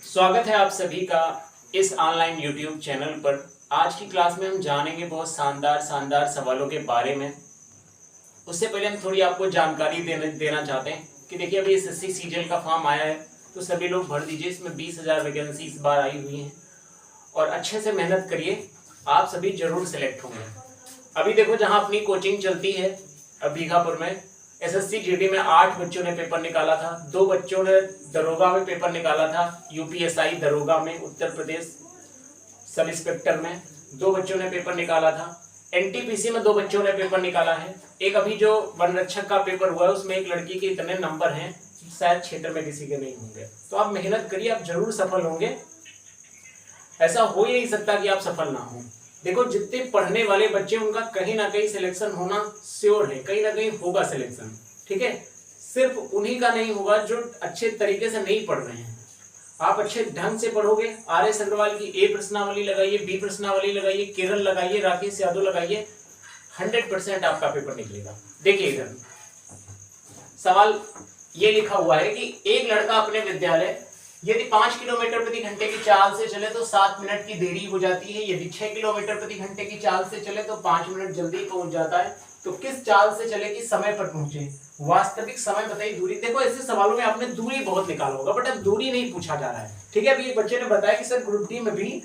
स्वागत है आप सभी का इस ऑनलाइन YouTube चैनल पर। आज की क्लास में हम जानेंगे बहुत शानदार सवालों के बारे में। उससे पहले हम थोड़ी आपको जानकारी देना चाहते हैं कि देखिए अभी एसएससी सीजीएल का फॉर्म आया है, तो सभी लोग भर दीजिए। इसमें 20,000 वैकेंसी इस बार आई हुई हैं और अच्छे से मेहनत करिए, आप सभी जरूर सेलेक्ट होंगे। अभी देखो जहाँ अपनी कोचिंग चलती है बीघापुर में, एसएससी जीडी में 8 बच्चों ने पेपर निकाला था, 2 बच्चों ने दरोगा में पेपर निकाला था, यूपीएसआई दरोगा में उत्तर प्रदेश सब इंस्पेक्टर में 2 बच्चों ने पेपर निकाला था, एनटीपीसी में 2 बच्चों ने पेपर निकाला है। एक अभी जो वन रक्षक का पेपर हुआ है उसमें एक लड़की के इतने नंबर हैं शायद क्षेत्र में किसी के नहीं होंगे। तो आप मेहनत करिए, आप जरूर सफल होंगे। ऐसा हो ही नहीं सकता कि आप सफल ना हो। देखो जितने पढ़ने वाले बच्चे उनका कहीं ना कहीं सिलेक्शन होना श्योर है, कहीं ना कहीं होगा सिलेक्शन, ठीक है। सिर्फ उन्हीं का नहीं होगा जो अच्छे तरीके से नहीं पढ़ रहे हैं। आप अच्छे ढंग से पढ़ोगे, आर.एस. अग्रवाल की ए प्रश्नावली लगाइए, बी प्रश्नावली लगाइए, केरल लगाइए, राकेश यादव लगाइए, 100% आपका पेपर निकलेगा। देखिए इधर सवाल ये लिखा हुआ है कि एक लड़का अपने विद्यालय यदि 5 किलोमीटर प्रति घंटे की चाल से चले तो 7 मिनट की देरी हो जाती है, यदि 6 किलोमीटर प्रति घंटे की चाल से चले तो 5 मिनट जल्दी पहुंच जाता है। तो किस चाल से चले कि समय पर पहुंचे? वास्तविक समय बताइए, दूरी। देखो ऐसे सवालों में आपने दूरी बहुत निकाला होगा, बट अब दूरी नहीं पूछा जा रहा है, ठीक है। अभी एक बच्चे ने बताया कि सर ग्रुप डी में भी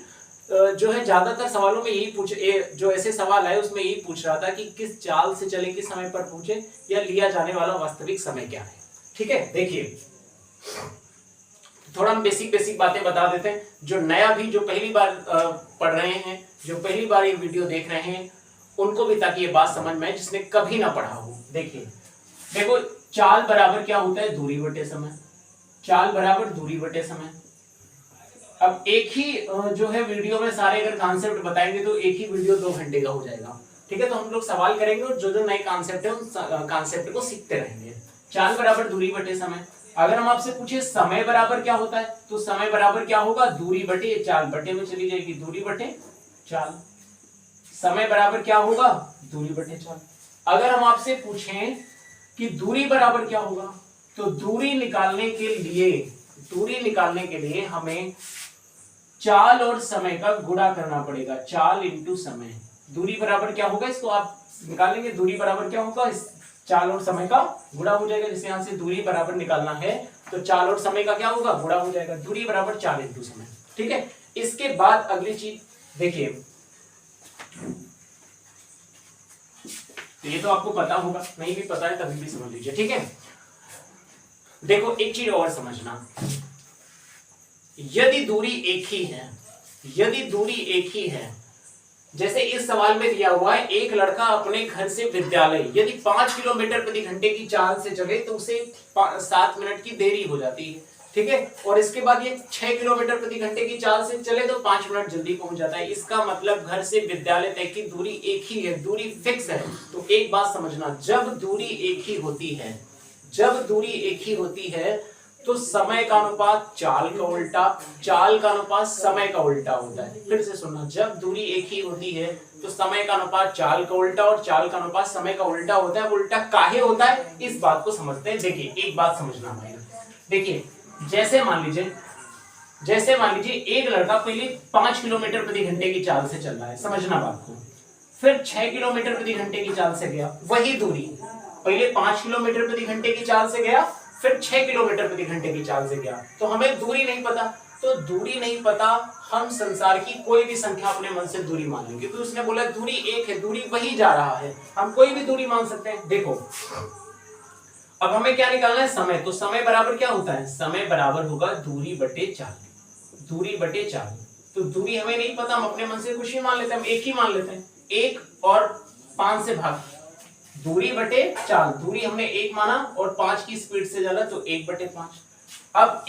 जो है ज्यादातर सवालों में यही जो ऐसे सवाल है उसमें यही पूछ रहा था कि किस चाल से चले कि समय पर पहुंचे, या लिया जाने वाला वास्तविक समय क्या है, ठीक है। देखिए थोड़ा हम बेसिक बातें बता देते हैं, जो नया भी जो पहली बार पढ़ रहे हैं, जो पहली बार ये वीडियो देख रहे हैं उनको भी, ताकि ये बात समझ में आए जिसने कभी ना पढ़ा हो। देखिए देखो चाल बराबर क्या होता है? दूरी बटे समय। चाल बराबर दूरी बटे समय। अब एक ही जो है वीडियो में सारे अगर कॉन्सेप्ट बताएंगे तो एक ही वीडियो 2 घंटे का हो जाएगा, ठीक है। तो हम लोग सवाल करेंगे और जो जो नए कॉन्सेप्ट है उन कॉन्सेप्ट को सीखते रहेंगे। चाल बराबर दूरी बटे समय। अगर हम आपसे पूछे समय बराबर क्या होता है, तो समय बराबर क्या होगा? दूरी बटे चाल। बटे में चली जाएगी दूरी बटे चाल। समय बराबर क्या होगा? दूरी बटे चाल। अगर हम आपसे पूछें कि दूरी बराबर क्या होगा, तो दूरी निकालने के लिए हमें चाल और समय का गुणा करना पड़ेगा। चाल इंटू समय। दूरी बराबर क्या होगा, इसको आप निकालेंगे। दूरी बराबर क्या होगा? चाल और समय का गुणा हो जाएगा। जैसे यहां से दूरी बराबर निकालना है तो चाल और समय का क्या होगा? गुणा हो जाएगा। दूरी बराबर चाल इंटू समय, ठीक है। इसके बाद अगली चीज देखिए, तो ये तो आपको पता होगा, नहीं भी पता है तभी भी समझ लीजिए, ठीक है। देखो एक चीज और समझना, यदि दूरी एक ही है, जैसे इस सवाल में दिया हुआ है एक लड़का अपने घर से विद्यालय यदि 5 किलोमीटर प्रति घंटे की चाल से चले तो उसे 7 मिनट की देरी हो जाती है, ठीक है। और इसके बाद ये 6 किलोमीटर प्रति घंटे की चाल से चले तो 5 मिनट जल्दी पहुंच जाता है। इसका मतलब घर से विद्यालय तक की दूरी एक ही है, दूरी फिक्स है। तो एक बात समझना, जब दूरी एक ही होती है तो समय का अनुपात चाल का उल्टा, चाल का अनुपात समय का उल्टा होता है। फिर से सुनना, जब दूरी एक ही होती है तो समय का अनुपात चाल का उल्टा और चाल का अनुपात समय का उल्टा होता है। उल्टा काहे होता है इस बात को समझते हैं। देखिए एक बात समझना भाई, देखिए जैसे मान लीजिए एक लड़का पहले 5 किलोमीटर प्रति घंटे की चाल से चल रहा है, समझना बात को, फिर 6 किलोमीटर प्रति घंटे की चाल से गया। वही दूरी पहले 5 किलोमीटर प्रति घंटे की चाल से गया, फिर 6 किलोमीटर प्रति घंटे की चाल से गया। तो हमें दूरी नहीं पता, तो दूरी नहीं पता हम संसार की कोई भी संख्या अपने मन से दूरी मान लेंगे। तो उसने बोला दूरी एक है, दूरी वही जा रहा है, हम कोई भी दूरी मान सकते हैं। देखो अब हमें क्या निकालना है? समय। तो समय बराबर क्या होता है? समय बराबर होगा दूरी बटे चाल। दूरी बटे चाल। तो दूरी हमें नहीं पता, हम अपने मन से कुछ ही मान लेते हैं, हम एक ही मान लेते हैं। 1 और 5 से भाग, दूरी बटे चाल। दूरी हमने 1 माना और 5 की स्पीड से चला तो 1 बटे 5। अब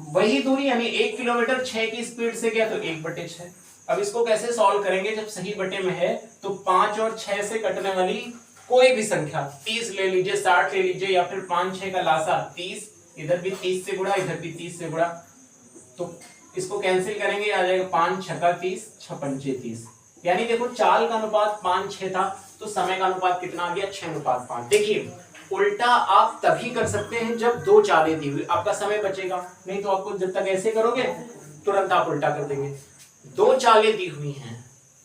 वही दूरी यानी 1 किलोमीटर 6 की स्पीड से गया तो 1 बटे 6। अब इसको कैसे सॉल्व करेंगे? जब सही बटे में है तो 5 और 6 से कटने वाली कोई भी संख्या 30 ले लीजिए, 60 ले लीजिए, या फिर 5 6 का लासा 30, इधर भी 30 से गुणा, इधर भी 30 से गुणा, तो इसको कैंसिल करेंगे, आ जाएगा 5 6 30, 6 पंचे 30। यानी देखो चाल का अनुपात 5 6 था तो समय का अनुपात कितना आ गया? 6:5। देखिए उल्टा आप तभी कर सकते हैं जब दो चालें दी हुई, आपका समय बचेगा। नहीं तो आपको जब तक ऐसे करोगे तुरंत आप उल्टा कर देंगे। दो चालें दी हुई हैं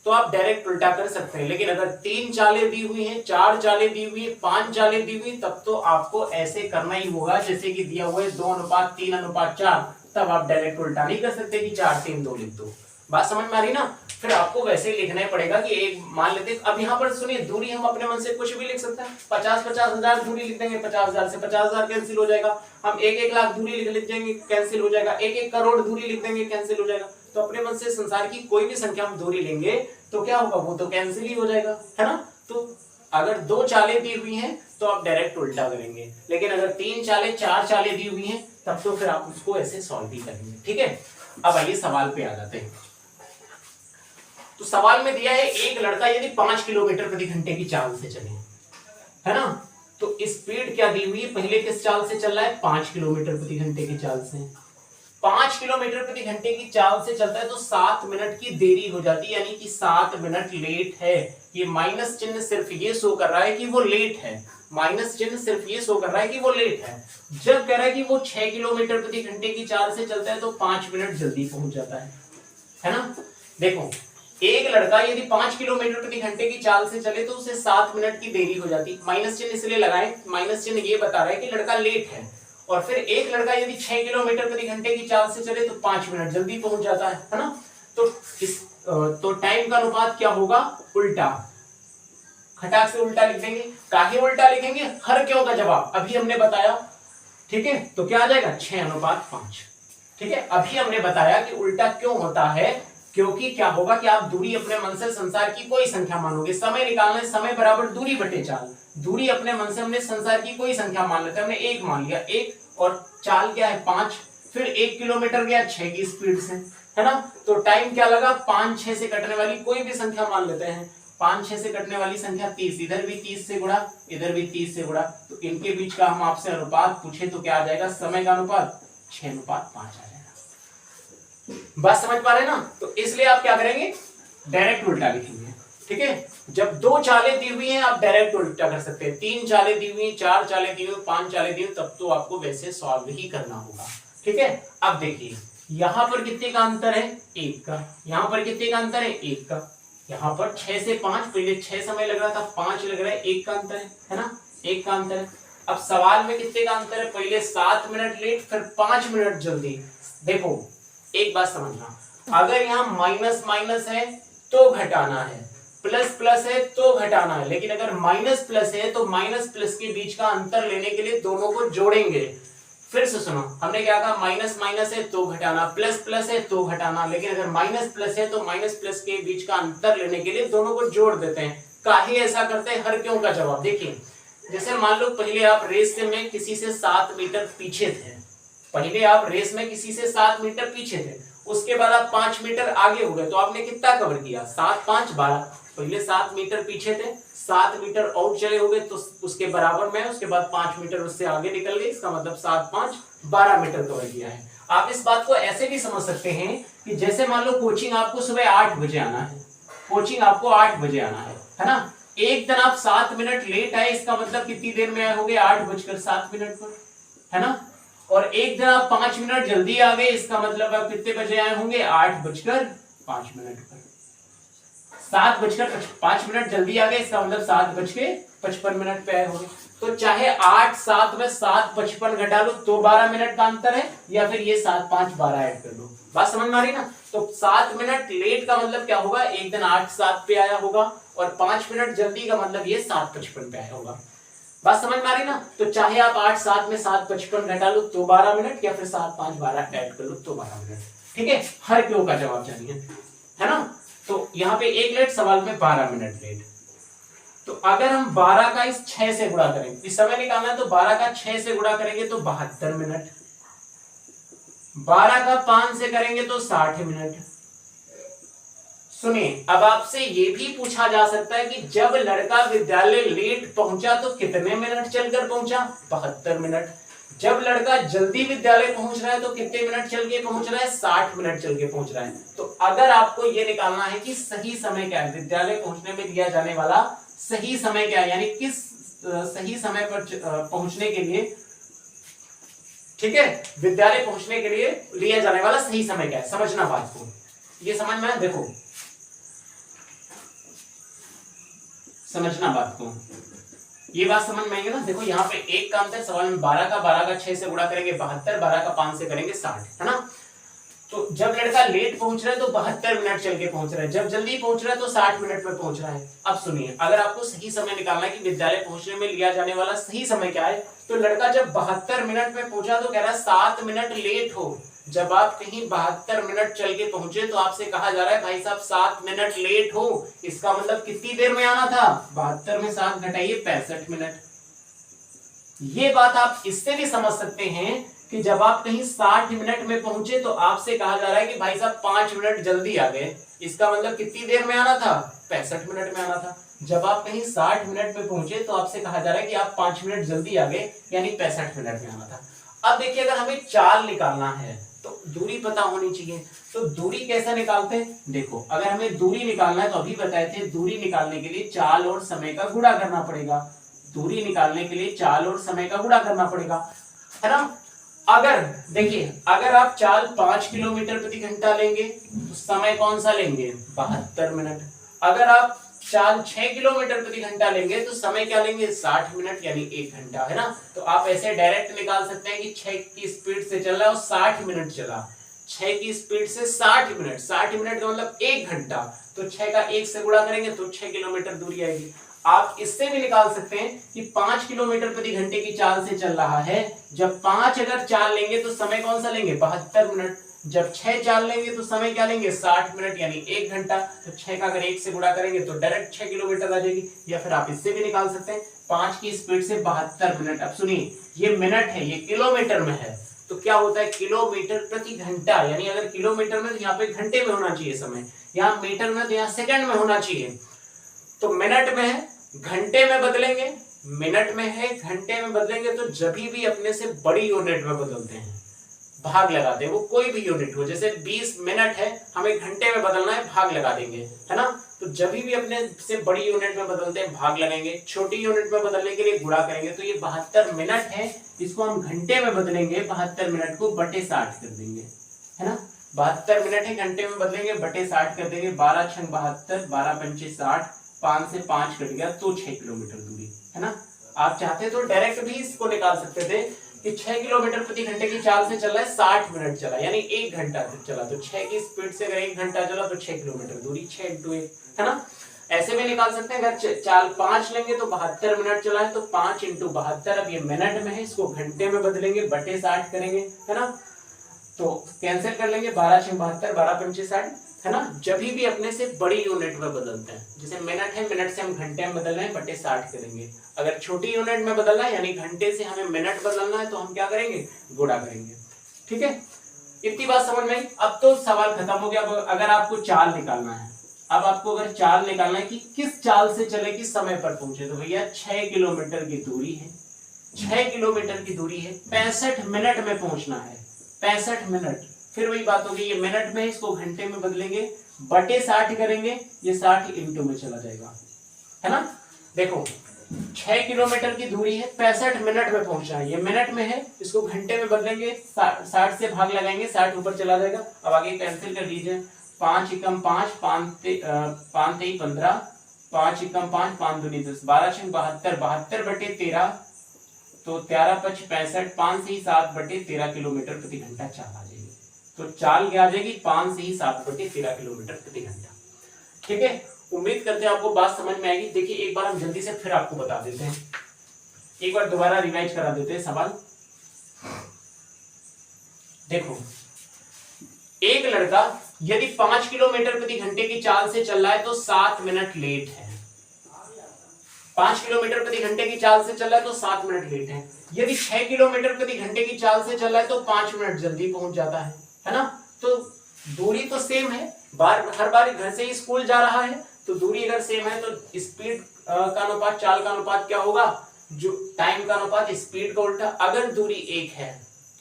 तो आप डायरेक्ट उल्टा कर सकते हैं, लेकिन अगर तीन चालें दी हुई हैं, चार चालें दी हुई, पांच चालें दी हुई, तब तो आपको ऐसे करना ही होगा जैसे कि दिया हुआ है 2:3:4। तब आप डायरेक्ट उल्टा नहीं कर सकते कि 4:3:2 लिख दो। बात समझ में आ रही ना? फिर आपको वैसे ही लिखना ही पड़ेगा कि एक मान लेते हैं, अब यहाँ पर सुनिए दूरी हम अपने मन से कुछ भी लिख सकते हैं। 50-50 हजार दूरी लिख देंगे, 50,000 से 50,000 कैंसिल हो जाएगा। हम 1-1 लाख दूरी लिख देंगे, कैंसिल हो जाएगा। 1-1 करोड़ दूरी लिख देंगे, कैंसिल हो जाएगा। तो अपने मन से संसार की कोई भी संख्या हम दूरी लेंगे तो क्या होगा, वो तो कैंसिल ही हो जाएगा, है ना? तो अगर दो चालें दी हुई हैं तो आप डायरेक्ट उल्टा करेंगे, लेकिन अगर तीन चालें, चार चालें दी हुई हैं तब तो फिर आप उसको ऐसे सॉल्व भी करेंगे। ठीक है, अब आइए सवाल पे आ जाते हैं। तो सवाल में दिया है एक लड़का यदि 5 किलोमीटर प्रति घंटे की चाल से चले, है ना? तो स्पीड क्या दी हुई है, पहले किस चाल से चल रहा है, 5 किलोमीटर प्रति घंटे की चाल से। 5 किलोमीटर प्रति घंटे की चाल से चलता है तो 7 मिनट की देरी हो जाती है, यानी कि 7 मिनट लेट है। ये माइनस चिन्ह सिर्फ ये शो कर रहा है कि वो लेट है, माइनस चिन्ह सिर्फ ये शो कर रहा है कि वो लेट है। जब कह रहा है कि वो 6 किलोमीटर प्रति घंटे की चाल से चलता है तो 5 मिनट जल्दी पहुंच जाता है ना? देखो, एक लड़का यदि 5 किलोमीटर प्रति घंटे की चाल से चले तो उसे 7 मिनट की देरी हो जाती। माइनस चिन्ह इसलिए लगाए, माइनस चिन्ह ये बता रहा है कि लड़का लेट है। और फिर एक लड़का यदि 6 किलोमीटर प्रति घंटे की चाल से चले तो 5 मिनट जल्दी पहुंच जाता है ना? तो टाइम का अनुपात क्या होगा, उल्टा। खटाक से उल्टा लिख देंगे। काहे उल्टा लिखेंगे, हर क्यों का जवाब अभी हमने बताया। ठीक है, तो क्या आ जाएगा, 6:5। ठीक है, अभी हमने बताया कि उल्टा क्यों होता है, क्योंकि क्या होगा कि आप दूरी अपने मन से संसार की कोई संख्या मानोगे। समय निकालना है, समय बराबर दूरी बटे चाल। दूरी अपने मन से हमने संसार की कोई संख्या मान लेते हैं, हमने 1 मान लिया, 1, और चाल क्या है 5, फिर 1 किलोमीटर गया 6 की स्पीड से, है ना? तो टाइम क्या लगा, 5-6 से कटने वाली कोई भी संख्या मान लेते हैं। 5-6 से कटने वाली संख्या 30, इधर भी 30 से गुणा, इधर भी 30 से गुणा, तो इनके बीच का हम आपसे अनुपात पूछे तो क्या आ जाएगा, समय का अनुपात 6:5 आ जाएगा। बात समझ पा रहे हैं ना? तो इसलिए आप क्या करेंगे, डायरेक्ट उल्टा लिखेंगे। ठीक है, जब दो चालें दी हुई हैं आप डायरेक्ट उल्टा कर सकते हैं। 3 चालें दी हुई, 4 चालें दी हुई, 5 चालें दी हुई, तब तो आपको वैसे सॉल्व ही करना होगा। ठीक है, अब देखिए यहां पर कितने का अंतर है, 1 का। यहां पर कितने का अंतर है, 1 का। यहां पर 6 से 5, पहले 6 समय लग रहा था, 5 लग रहा है, 1 का अंतर है ना? 1 का अंतर है। अब सवाल में कितने का अंतर है, पहले 7 मिनट लेट, फिर 5 मिनट जल्दी। देखो एक बात समझना, अगर यहाँ माइनस माइनस है तो घटाना है, प्लस प्लस है तो घटाना है, लेकिन अगर माइनस प्लस है तो माइनस प्लस के बीच का अंतर लेने के लिए दोनों को जोड़ेंगे। फिर से सुनो, हमने क्या कहा, माइनस माइनस है तो घटाना, प्लस प्लस है तो घटाना, लेकिन अगर माइनस प्लस है तो माइनस प्लस के बीच का अंतर लेने के लिए दोनों को जोड़ देते हैं। काहे ऐसा करते हैं, हर क्यों का जवाब देखिए। जैसे मान लो पहले आप रेस में किसी से 7 मीटर पीछे थे, पहले आप रेस में किसी से 7 मीटर पीछे थे, उसके बाद आप 5 मीटर आगे हो गए, तो आपने कितना कवर किया, 7, 5, 12। पहले 7 मीटर पीछे थे, 7 मीटर और चले हो गए तो उसके बराबर में, उसके बाद 5 मीटर उससे आगे निकल गए, इसका मतलब 7, 5, 12 मीटर कवर किया है। आप इस बात को ऐसे भी समझ सकते हैं कि जैसे मान लो कोचिंग आपको सुबह 8 बजे आना है, कोचिंग आपको 8 बजे आना है ना? एक दिन आप 7 मिनट लेट आए, इसका मतलब कितनी देर में आए होंगे, 8:07 पर, है ना? और एक दिन आप 5 मिनट जल्दी आ गए, इसका मतलब आप कितने बजे आए होंगे, 8:05 पर। 7:05 जल्दी आ गए, इसका मतलब 7:55 पे आए होंगे। तो चाहे 8, 7 में 7:55 घटा लो तो 12 मिनट का अंतर है, या फिर ये 7, 5, 12 ऐड कर लो। बात समझ में आ रही ना? तो 7 मिनट लेट का मतलब क्या होगा, एक दिन 8, 7 पे आया होगा, और 5 मिनट जल्दी का मतलब ये 7:55 पे आया होगा। बात समझ में आ रही ना? तो चाहे आप 8, 7 में 7:55 घटा लो तो 12 मिनट, या फिर 7, 5, 12 ऐड कर लो तो 12 मिनट। ठीक है, हर क्यों का जवाब चाहिए, है ना? तो यहाँ पे 1 लेट, सवाल में 12 मिनट लेट। तो अगर हम 12 का इस 6 से गुणा करेंगे, इस समय निकालना है, तो 12 का 6 से गुणा करेंगे तो 72 मिनट, 12 का 5 से करेंगे तो 60 मिनट। सुनिए, अब आपसे ये भी पूछा जा सकता है कि जब लड़का विद्यालय लेट पहुंचा तो कितने मिनट चलकर पहुंचा, 72 मिनट। जब लड़का जल्दी विद्यालय पहुंच रहा है तो कितने मिनट चल के पहुंच रहा है, 60 मिनट चल के पहुंच रहा है। तो अगर आपको ये निकालना है कि सही समय क्या है, विद्यालय पहुंचने में दिया जाने वाला सही समय क्या है, यानी किस सही समय पर पहुंचने के लिए, ठीक है, विद्यालय पहुंचने के लिए लिया जाने वाला सही समय क्या है, समझना बात को। ये समझ में, देखो समझना बात को, ये बात समझ में आएगी ना। देखो यहाँ पे एक का अंतर, सवाल में 12 का 6 से गुणा करेंगे 72, 12 का 5 से करेंगे 60, है ना। तो जब लड़का लेट पहुंच रहा है तो 72 मिनट चल के पहुंच रहा है, जब जल्दी पहुंच रहा है तो 60 मिनट में पहुंच रहा है। अब सुनिए, अगर आपको सही समय निकालना है कि विद्यालय पहुंचने में लिया जाने वाला सही समय क्या है, तो लड़का जब 72 मिनट में पहुंचा तो कह रहा है 7 मिनट लेट हो। जब आप कहीं 72 मिनट चल के पहुंचे तो आपसे कहा जा रहा है भाई साहब 7 मिनट लेट हो, इसका मतलब कितनी देर में आना था, 72 में 7 घटाइए 65 मिनट। ये बात आप इससे भी समझ सकते हैं कि जब आप कहीं 60 मिनट में पहुंचे तो आपसे कहा जा रहा है कि भाई साहब 5 मिनट जल्दी आ गए, इसका मतलब कितनी देर में आना था, 65 मिनट में आना था। जब आप कहीं 60 मिनट में पहुंचे तो आपसे कहा जा रहा है कि आप 5 मिनट जल्दी आ गए, यानी 65 मिनट में आना था। अब देखिए, अगर हमें चाल निकालना है तो दूरी पता होनी चाहिए, तो दूरी कैसे निकालते हैं, देखो अगर हमें दूरी निकालना है तो अभी बताए थे, दूरी निकालने के लिए चाल और समय का गुणा करना पड़ेगा, दूरी निकालने के लिए चाल और समय का गुणा करना पड़ेगा, है ना। अगर देखिए, अगर आप चाल 5 किलोमीटर प्रति घंटा लेंगे तो समय कौन सा लेंगे, 72 मिनट। अगर आप चाल 6 किलोमीटर प्रति घंटा लेंगे तो समय क्या लेंगे, 60 मिनट, यानी 1 घंटा, है ना। तो आप ऐसे डायरेक्ट निकाल सकते हैं कि 6 की स्पीड से चल रहा है और 60 मिनट चला, 6 की स्पीड से 60 मिनट, 60 मिनट का मतलब 1 घंटा, तो 6 का 1 से गुणा करेंगे तो 6 किलोमीटर दूरी आएगी। आप इससे भी निकाल सकते हैं कि 5 किलोमीटर प्रति घंटे की चाल से चल रहा है, जब 5 अगर चाल लेंगे तो समय कौन सा लेंगे, 72 मिनट, जब 6 चाल लेंगे तो समय क्या लेंगे, 60 मिनट, यानी 1 घंटा। तो 6 का अगर 1 से गुणा करेंगे तो डायरेक्ट 6 किलोमीटर आ जाएगी। या फिर आप इससे भी निकाल सकते हैं 5 की स्पीड से 72 मिनट। अब सुनिए, ये मिनट है, ये किलोमीटर में है, तो क्या होता है किलोमीटर प्रति घंटा, यानी अगर किलोमीटर में तो यहाँ पे घंटे में होना चाहिए समय, यहाँ मीटर में तो यहाँ सेकंड में होना चाहिए। तो मिनट में है, घंटे में बदलेंगे, मिनट में है, घंटे में बदलेंगे, तो जब भी अपने से बड़ी यूनिट में बदलते हैं, भाग लगाते हैं, वो कोई भी यूनिट हो, जैसे 20 मिनट है, हमें घंटे में बदलना है, भाग लगा देंगे, है ना। तो जब भी अपने से बड़ी यूनिट में बदलते हैं, भाग लगाएंगे, छोटी यूनिट में बदलने के लिए गुणा करेंगे। तो ये 72 मिनट है, इसको हम घंटे में बदलेंगे, 72 मिनट को बटे 60 कर देंगे, है ना। 72 मिनट है, घंटे में बदलेंगे, बटे 60 कर देंगे, 12 छंग 72, 12 पंचे 60, 5 से 5 कट गया तो 6 किलोमीटर दूरी, है ना। आप चाहते तो डायरेक्ट भी इसको निकाल सकते थे कि 6 किलोमीटर प्रति घंटे की चाल से चल रहा है, 60 मिनट चला, यानी 1 घंटा चला, तो 6 की स्पीड से अगर 1 घंटा चला तो 6 किलोमीटर दूरी, 6 × 1, है ना। ऐसे भी निकाल सकते हैं, अगर चाल 5 लेंगे तो 72 मिनट चला है, तो 5 × 72, अब ये मिनट में है, इसको घंटे में बदलेंगे, बटे 60 करेंगे, है ना। तो कैंसिल कर लेंगे, 12 छंग 72, 12 पंचे 60, है ना। जब भी अपने से बड़ी यूनिट में बदलते हैं, जैसे मिनट है, मिनट से हम घंटे में बदल रहे हैं, बटे 60 करेंगे। अगर छोटी यूनिट में बदलना है, यानी घंटे से हमें मिनट बदलना है, तो हम क्या करेंगे, गुणा करेंगे, ठीक है। इतनी बात समझ में आई। अब तो सवाल खत्म हो गया। अगर आपको चाल निकालना है, अब आपको अगर चाल निकालना है कि किस चाल से चले, किस समय पर पहुंचे, तो भैया 6 किलोमीटर की दूरी है, 6 किलोमीटर की दूरी है, 65 मिनट में पहुंचना है, 65 मिनट। फिर वही बात होगी, ये मिनट में, इसको घंटे में बदलेंगे, बटे 60 करेंगे, ये 60 इंटू में चला जाएगा, है ना। देखो 6 किलोमीटर की दूरी है, 65 मिनट में पहुंचना है, ये मिनट में है, इसको घंटे में बदलेंगे, 60 से भाग लगाएंगे, 60 ऊपर चला जाएगा। अब आगे कैंसिल कर लीजिए, 5 एकम 5, 5 तेई 15, 5 एकम 5, 5 दूनी 10, 12 छंग 72, 72 बटे 13, तो 13 पच 65, 5 से ही 7 बटे 13 किलोमीटर प्रति घंटा चाल आ जाएगी। तो चाल क्या आ जाएगी, 5 से ही 7 बटे 13 किलोमीटर प्रति घंटा, ठीक है। उम्मीद करते हैं आपको बात समझ में आएगी। देखिए एक बार हम जल्दी से फिर आपको बता देते हैं, एक बार दोबारा रिवाइज करा देते हैं सवाल। देखो, एक लड़का यदि 5 किलोमीटर प्रति घंटे की चाल से चल रहा है तो 7 मिनट लेट है, 5 किलोमीटर प्रति घंटे की चाल से चल रहा है तो 7 मिनट लेट है। यदि 6 किलोमीटर प्रति घंटे की चाल से चल रहा है तो 5 मिनट जल्दी पहुंच जाता है ना। तो दूरी तो सेम है, हर बार घर से ही स्कूल जा रहा है, तो दूरी अगर सेम है तो स्पीड का अनुपात चाल का अनुपात क्या होगा, जो टाइम का अनुपात स्पीड का उल्टा। अगर दूरी एक है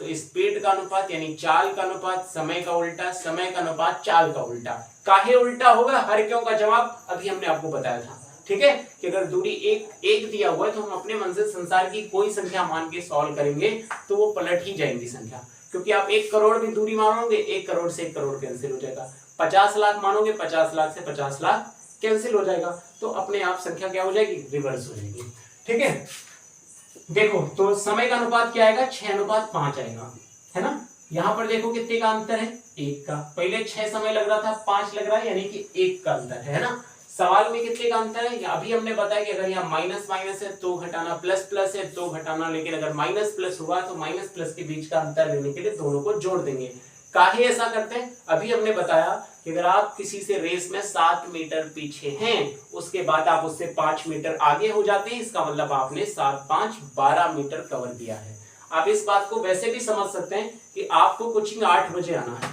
तो स्पीड का अनुपात यानी चाल का अनुपात समय का उल्टा, समय का अनुपात चाल का उल्टा। काहे उल्टा होगा, हर क्यों का जवाब अभी हमने आपको बताया था। ठीक है, कि अगर दूरी एक दिया हुआ है तो हम अपने मन से संसार की कोई संख्या मान के सॉल्व करेंगे तो वो पलट ही जाएंगी संख्या, क्योंकि आप 1 करोड़ भी दूरी मानोगे 1 करोड़ से 1 करोड़ कैंसिल हो जाएगा, 50 लाख मानोगे 50 लाख से 50 लाख कैंसिल हो जाएगा, तो अपने आप संख्या क्या हो जाएगी, रिवर्स हो जाएगी। ठीक है, देखो तो समय का अनुपात क्या आएगा, 6:5 आएगा, है ना। यहाँ पर देखो कितने का अंतर है, 1 का, पहले 6 समय लग रहा था 5 लग रहा है, यानी कि 1 का अंतर है ना। सवाल में कितने का अंतर है, अभी हमने बताया कि अगर यहाँ माइनस माइनस है तो घटाना, प्लस प्लस है तो घटाना, लेकिन अगर माइनस प्लस हुआ तो माइनस प्लस के बीच का अंतर लेने के लिए दोनों को जोड़ देंगे। काहे ऐसा करते हैं, अभी हमने बताया कि अगर आप किसी से रेस में 7 मीटर पीछे हैं, उसके बाद आप उससे 5 मीटर आगे हो जाते हैं, इसका मतलब आपने 7 5 12 मीटर कवर किया है। आप इस बात को वैसे भी समझ सकते हैं कि आपको कोचिंग 8 बजे आना है,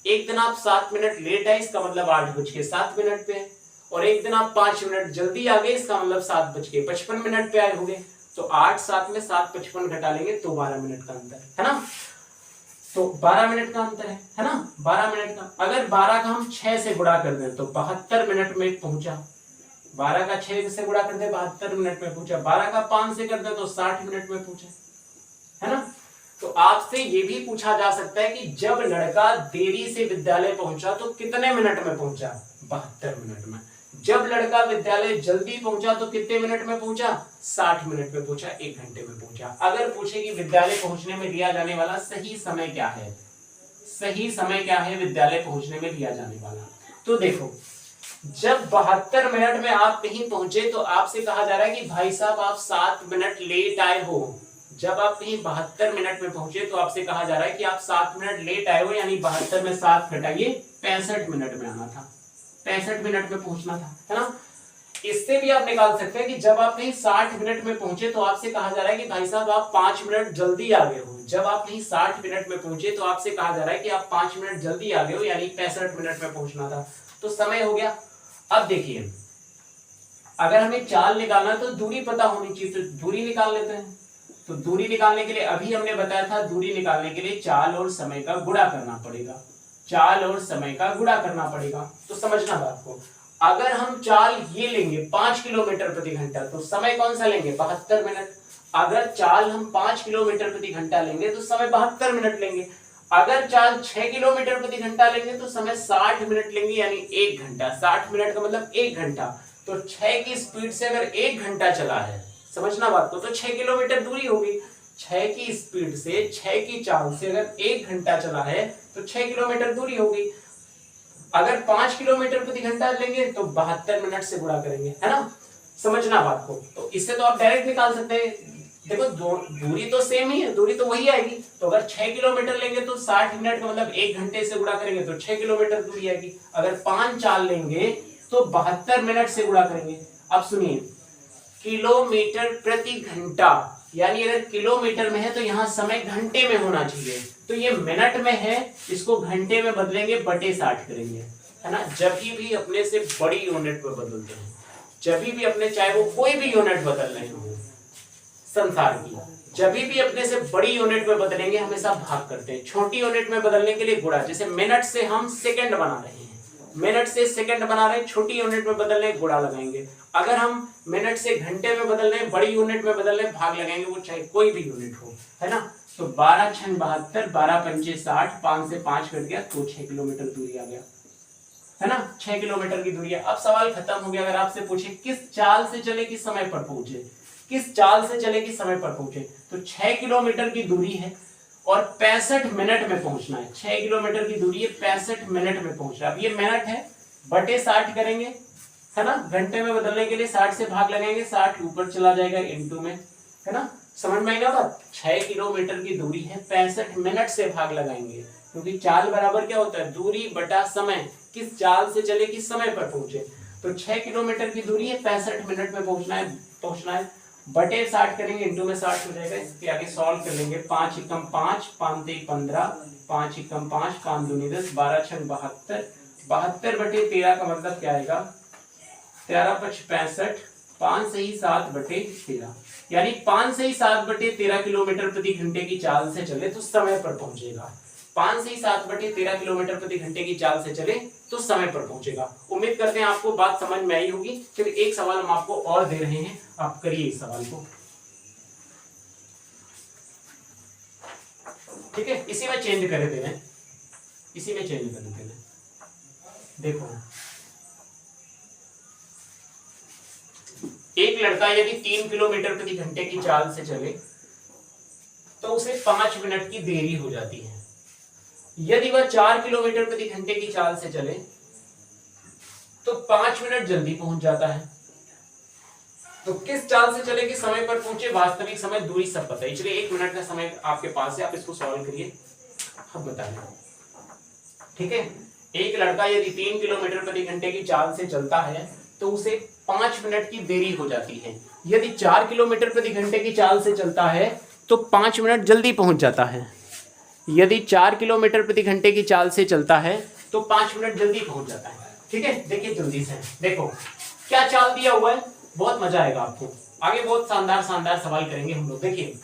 एक दिन आप 7 मिनट लेट आए, इसका मतलब 8:07 पे है, और एक दिन आप 5 मिनट जल्दी आ गए, इसका मतलब 7:55 पे आए होंगे, तो 8 7 में 7:55 घटा लेंगे तो 12 मिनट का अंतर है ना, तो 12 मिनट का अंतर है ना, 12 मिनट का। अगर 12 का हम 6 से गुणा कर दें तो 72 मिनट में पहुंचा, 12 का 6 से गुणा कर दे 72 मिनट में पहुंचा, 12 का 5 से कर दे तो 60 मिनट में पहुंचा, है ना। तो आपसे ये भी पूछा जा सकता है कि जब लड़का देरी से विद्यालय पहुंचा तो कितने मिनट में पहुंचा, 72 मिनट में। जब लड़का विद्यालय जल्दी पहुंचा तो कितने मिनट में पहुंचा, 60 मिनट में पहुंचा, 1 घंटे में पहुंचा। अगर पूछे कि विद्यालय पहुंचने में लिया जाने वाला सही समय क्या है, सही समय क्या है विद्यालय पहुंचने में लिया जाने वाला, तो देखो जब 72 मिनट में आप कहीं पहुंचे तो आपसे कहा जा रहा है कि भाई साहब आप 7 मिनट लेट आए हो। जब आप कहीं 72 मिनट में पहुंचे तो आपसे कहा जा रहा है कि आप 7 मिनट लेट आए हो, यानी 72 में 7 घटाइए 65 मिनट में आना था, 65 मिनट में पहुंचना था, है ना। इससे भी आप निकाल सकते हैं कि जब आप कहीं 60 मिनट में पहुंचे तो आपसे कहा जा रहा है कि भाई साहब आप 5 मिनट जल्दी आ गए हो। जब आप कहीं 60 मिनट में पहुंचे तो आपसे कहा जा रहा है कि आप 5 मिनट जल्दी आ गए हो, यानी 65 मिनट में पहुंचना था, तो समय हो गया। अब देखिए अगर हमें चाल निकालना तो दूरी पता होनी चाहिए, तो दूरी निकाल लेते हैं। तो दूरी निकालने के लिए अभी हमने बताया था, दूरी निकालने के लिए चाल और समय का गुणा करना पड़ेगा, चाल और समय का गुणा करना पड़ेगा। तो समझना बात को, अगर हम चाल ये लेंगे 5 किलोमीटर प्रति घंटा तो समय कौन सा लेंगे, 72 मिनट। अगर चाल हम 5 किलोमीटर प्रति घंटा लेंगे तो समय 72 मिनट लेंगे। अगर चाल 6 किलोमीटर प्रति घंटा लेंगे तो समय 60 मिनट लेंगे, यानी 1 घंटा। 60 मिनट का मतलब 1 घंटा। तो 6 की स्पीड से अगर 1 घंटा चला है, समझना बात को, तो 6 किलोमीटर दूरी होगी। 6 की स्पीड से, 6 की चाल से अगर 1 घंटा चला है तो 6 किलोमीटर दूरी होगी। अगर 5 किलोमीटर प्रति घंटा लेंगे तो 72 मिनट से गुणा करेंगे, है ना। समझना बात को, तो इससे तो आप डायरेक्ट निकाल सकते हैं। देखो दूरी तो सेम ही है, दूरी तो वही आएगी। तो अगर 6 किलोमीटर लेंगे तो 60 मिनट का मतलब 1 घंटे से गुणा करेंगे तो 6 किलोमीटर दूरी आएगी। अगर 5 चाल लेंगे तो 72 मिनट से गुणा करेंगे। अब सुनिए, किलोमीटर प्रति घंटा, यानी अगर किलोमीटर में है तो यहाँ समय घंटे में होना चाहिए, तो ये मिनट में है, इसको घंटे में बदलेंगे, बटे 60 करेंगे, है ना। जब भी अपने से बड़ी यूनिट में बदलते हैं, जब भी अपने, चाहे वो कोई भी यूनिट बदल रहे हो संसार की, जब भी अपने से बड़ी यूनिट में बदलेंगे हमेशा भाग करते हैं। छोटी यूनिट में बदलने के लिए गुणा, जैसे मिनट से हम सेकंड बना रहे हैं, मिनट से सेकंड बना रहे हैं, छोटी यूनिट में बदलने गुणा लगाएंगे। अगर हम मिनट से घंटे में बदल रहे हैं, बड़ी यूनिट में बदल रहे हैं, भाग लगाएंगे, वो चाहे कोई भी यूनिट हो, है ना। तो 12 6 72, 12 5 60, 5 से 5 कट गया तो 6 किलोमीटर दूरी आ गया, है ना। 6 किलोमीटर की दूरी है। अब सवाल खत्म हो गया। अगर आपसे पूछे किस चाल से चले किस समय पर पहुंचे, किस चाल से चले किस समय पर पहुंचे, तो 6 किलोमीटर की दूरी है और 65 मिनट में पहुंचना है। 6 किलोमीटर की दूरी है, 65 मिनट में पहुंचना है। अब ये मिनट है, बटे 60 करेंगे, है ना। घंटे में बदलने के लिए 60 से भाग लगाएंगे, 60 ऊपर चला जाएगा इनटू में, है ना। समझ में आएगा बात। 6 किलोमीटर की दूरी है, 65 मिनट से भाग लगाएंगे, क्योंकि चाल बराबर क्या होता है, दूरी बटा समय। किस चाल से चले किस समय पर पहुंचे, तो 6 किलोमीटर की दूरी है, 65 मिनट में पहुंचना है, बटे 60 करेंगे, इनटू में 60 हो जाएगा। इसके आगे सॉल्व कर लेंगे। 5 एकम 5, 5 3 15, 5 एकम 5, 5 दूनी 10, 12 6 72, 72 बटे 13 का मतलब क्या आएगा, 13 5 65, 5 से ही 7 बटे 13, यानी 5 से ही 7 बटे 13 किलोमीटर प्रति घंटे की चाल से चले तो समय पर पहुंचेगा। 5 से 7/13 किलोमीटर प्रति घंटे की चाल से चले तो समय पर पहुंचेगा। उम्मीद करते हैं आपको बात समझ में आई होगी। फिर एक सवाल हम आपको और दे रहे हैं, आप करिए इस सवाल को। ठीक है, इसी में चेंज कर देना, इसी में चेंज कर देना। देखो, एक लड़का यदि 3 किलोमीटर प्रति घंटे की चाल से चले तो उसे 5 मिनट की देरी हो जाती है। यदि वह 4 किलोमीटर प्रति घंटे की चाल से चले तो 5 मिनट जल्दी पहुंच जाता है। तो किस चाल से चले कि समय पर पहुंचे, वास्तविक समय, दूरी सब पता है। इसलिए 1 मिनट का समय आपके पास है, आप इसको सॉल्व करिए, अब बताइए। ठीक है, एक लड़का यदि 3 किलोमीटर प्रति घंटे की चाल से चलता है तो उसे 5 मिनट की देरी हो जाती है। यदि 4 किलोमीटर प्रति घंटे की चाल से चलता है तो 5 मिनट जल्दी पहुंच जाता है। यदि 4 किलोमीटर प्रति घंटे की चाल से चलता है तो 5 मिनट जल्दी पहुंच जाता है। ठीक है, देखिए जल्दी से, देखो क्या चाल दिया हुआ है, बहुत मजा आएगा आपको। आगे बहुत शानदार शानदार सवाल करेंगे हम लोग। देखिए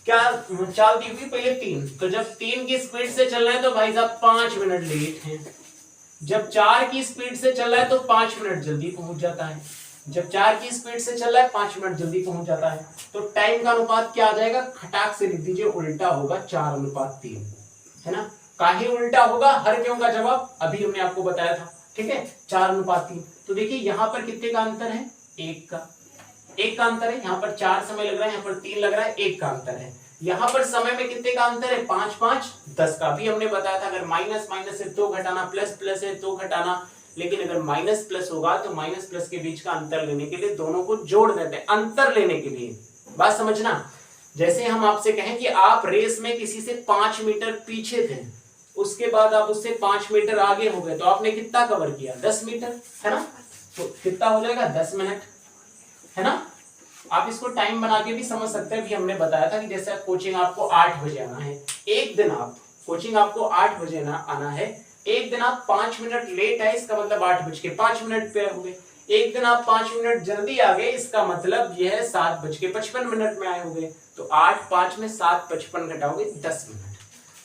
क्या चाल दी हुई, पहले 3, तो जब 3 की स्पीड से चल रहा है तो भाई साहब 5 मिनट लेट है। जब 4 की स्पीड से चल रहा है तो 5 मिनट जल्दी पहुंच जाता है। जब 4 की स्पीड से चल रहा है 5 मिनट जल्दी पहुंच जाता है। तो टाइम का अनुपात क्या आ जाएगा, खटाक से लिख दीजिए, उल्टा होगा 4:3, है ना। काहे उल्टा होगा, हर क्यों का जवाब अभी हमने आपको बताया था। ठीक है, 4:3। तो देखिए यहाँ पर कितने का अंतर है, 1 का अंतर है। यहाँ पर 4 समय लग रहा है, यहाँ पर 3 लग रहा है, 1 का अंतर है। यहाँ पर समय में कितने का अंतर है, 5 5 10 का। भी हमने बताया था अगर माइनस माइनस है तो घटाना, प्लस प्लस है तो घटाना, लेकिन अगर माइनस प्लस होगा तो माइनस प्लस के बीच का अंतर लेने के लिए दोनों को जोड़ देते हैं, अंतर लेने के लिए। बात समझना, जैसे हम आपसे कहें कि आप रेस में किसी से 5 मीटर पीछे थे, उसके बाद आप उससे 5 मीटर आगे हो गए, तो आपने कितना कवर किया, 10 मीटर, है ना। तो कितना हो जाएगा, 10 मिनट, है ना। आप इसको टाइम बना के भी समझ सकते हैं। भी हमने बताया था कि जैसे कोचिंग आपको 8 बजे आना है, एक दिन आप कोचिंग आपको 8 बजे आना है, एक दिन आप 5 मिनट लेट है, इसका मतलब 8:05 पे होंगे। एक दिन आप 5 मिनट जल्दी आ गए, इसका मतलब यह है 7:55 में आए होंगे। तो 8 5 में 7:55 घटाओगे 10 मिनट।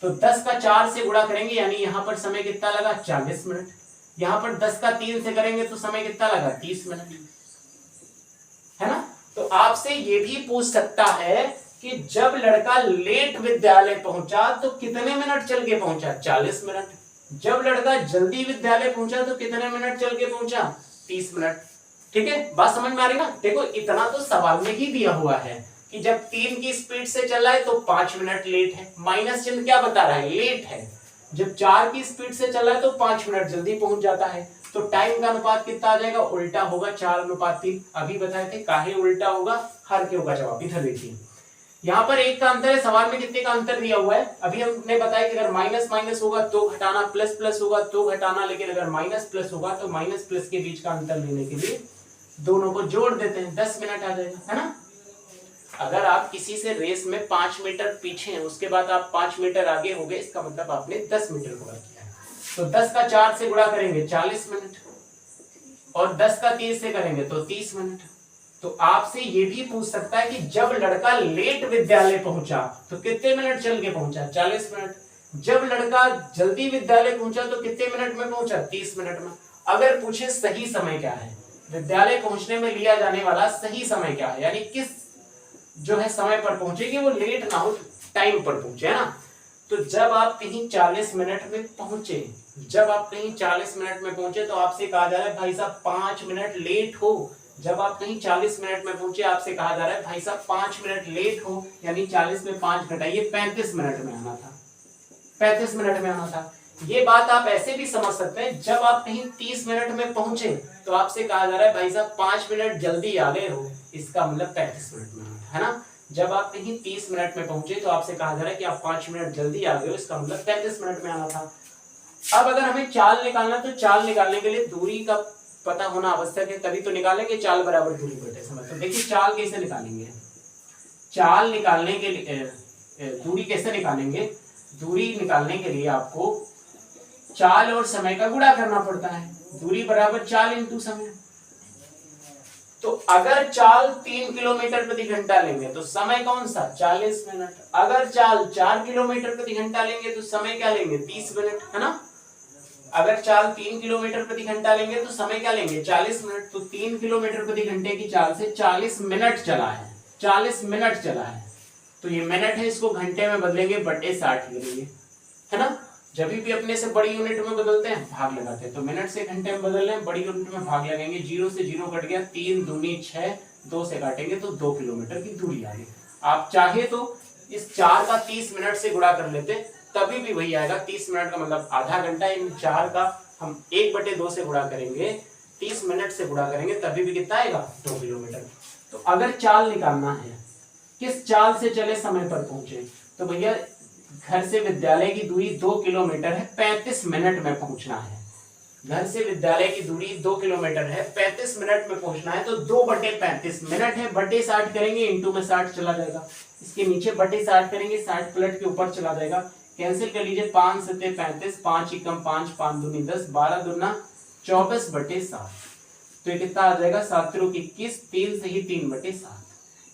तो 10 का 4 से गुणा करेंगे, यानी यहाँ पर समय कितना लगा, 40 मिनट। यहाँ पर 10 का 3 से करेंगे तो समय कितना लगा, 30 मिनट, है ना। तो आपसे ये भी पूछ सकता है कि जब लड़का लेट विद्यालय पहुंचा तो कितने मिनट चल के पहुंचा, 40 मिनट। जब लड़का जल्दी विद्यालय पहुंचा तो कितने मिनट चल के पहुंचा, 30 मिनट। ठीक है, बात समझ में आ रही ना। देखो इतना तो सवाल में ही दिया हुआ है कि जब 3 की स्पीड से चल रहा है तो 5 मिनट लेट है, माइनस चिन्ह क्या बता रहा है, लेट है। जब 4 की स्पीड से चल रहा है तो 5 मिनट जल्दी पहुंच जाता है। तो टाइम का अनुपात कितना आ जाएगा, उल्टा होगा, 4:3। अभी बताए थे काहे उल्टा होगा, हर क्यों का जवाब। इधर देखिए, यहाँ पर 1 का अंतर है, सवाल में कितने का अंतर दिया हुआ है। अभी हमने बताया कि अगर माइनस माइनस होगा तो घटाना, प्लस प्लस होगा तो घटाना, लेकिन अगर माइनस प्लस होगा तो माइनस प्लस के बीच का अंतर लेने के लिए दोनों को जोड़ देते हैं, 10 मिनट आ जाएगा, है ना। अगर आप किसी से रेस में 5 मीटर पीछे हैं, उसके बाद आप 5 मीटर आगे हो गए, इसका मतलब आपने 10 मीटर गुणा किया है। तो 10 का 4 से गुणा करेंगे 40 मिनट, और 10 का 30 से करेंगे तो 30 मिनट। तो आपसे ये भी पूछ सकता है कि जब लड़का लेट विद्यालय पहुंचा तो कितने मिनट चल के पहुंचा, 40 मिनट। जब लड़का जल्दी विद्यालय पहुंचा तो कितने मिनट में पहुंचा, 30 मिनट में। अगर पूछे सही समय क्या है, विद्यालय पहुंचने में लिया जाने वाला सही समय क्या है, यानी किस जो है समय पर पहुंचे कि वो लेट ना हो, टाइम पर पहुंचे, है ना। तो जब आप कहीं 40 मिनट में पहुंचे, जब आप कहीं 40 मिनट में पहुंचे तो आपसे कहा जा रहा है भाई साहब 5 मिनट लेट हो। जब आप कहीं 40 मिनट में पहुंचे, आपसे कहा जा रहा है भाई साहब 5 मिनट लेट हो, यानी 40 में 5 घटाइए, 35 मिनट में आना था, 35 मिनट में आना था। ये बात आप ऐसे भी समझ सकते हैं, जब आप कहीं 30 मिनट में पहुंचे तो आपसे कहा जा रहा है भाई साहब 5 मिनट जल्दी आ गए हो, इसका मतलब 35 मिनट में आना था, है ना। जब आप कहीं 30 मिनट में पहुंचे तो आपसे कहा जा रहा है कि आप 5 मिनट जल्दी आ गए हो, इसका मतलब 35 मिनट में आना था। अब अगर हमें चाल निकालना, तो चाल निकालने के लिए दूरी का पता होना आवश्यक है, तभी तो निकालेंगे चाल बराबर दूरी बटे समय। तो देखिए चाल कैसे निकालेंगे, चाल निकालने के लिए दूरी कैसे निकालेंगे, दूरी निकालने के लिए आपको चाल और समय का गुणा करना पड़ता है। दूरी बराबर चाल इंटू समय। तो अगर चाल 3 किलोमीटर प्रति घंटा लेंगे तो समय कौन सा 40 मिनट। अगर चाल 4 किलोमीटर प्रति घंटा लेंगे तो समय क्या लेंगे 30 मिनट, है ना। अगर चाल 3 किलोमीटर प्रति घंटा लेंगे तो समय क्या लेंगे 40 मिनट। तो 3 किलोमीटर प्रति घंटे की चाल से 40 मिनट चला है, 40 मिनट चला है। तो ये मिनट है, इसको घंटे में बदलेंगे, बटे 60 करेंगे, है ना। जब भी अपने से बड़ी यूनिट में बदलते हैं भाग लगाते हैं, तो मिनट से घंटे में बदल रहे हैं, बड़ी यूनिट में भाग लगाएंगे। 0 से 0 कट गया, 3 दूनी 6, 2 से काटेंगे तो 2 किलोमीटर की दूरी आ गई। आप चाहे तो इस 4 का 30 मिनट से गुणा कर लेते, तभी भी वही आएगा। 30 मिनट का मतलब आधा घंटा, इन 4 का हम 1/2 से गुणा करेंगे, 30 मिनट से गुणा करेंगे, तभी भी कितना आएगा 2 किलोमीटर। तो अगर चाल निकालना है किस चाल से चले समय पर पहुंचे, तो भैया घर से विद्यालय की दूरी 2 किलोमीटर है, 35 मिनट में पहुंचना है। घर से विद्यालय की दूरी 2 किलोमीटर है, 35 मिनट में पहुंचना है। तो 2/35 मिनट है, बटे 60 करेंगे, इंटू में 60 चला जाएगा, इसके नीचे बटे 60 करेंगे, 60 पलट के ऊपर चला जाएगा, कैंसिल कर लीजिए। 5 7 35, 5 एकम 5, 5 दूनी 10, 12 दूना 24/7। तो ये कितना आ जाएगा 7 3 21, 3 से ही 3/7।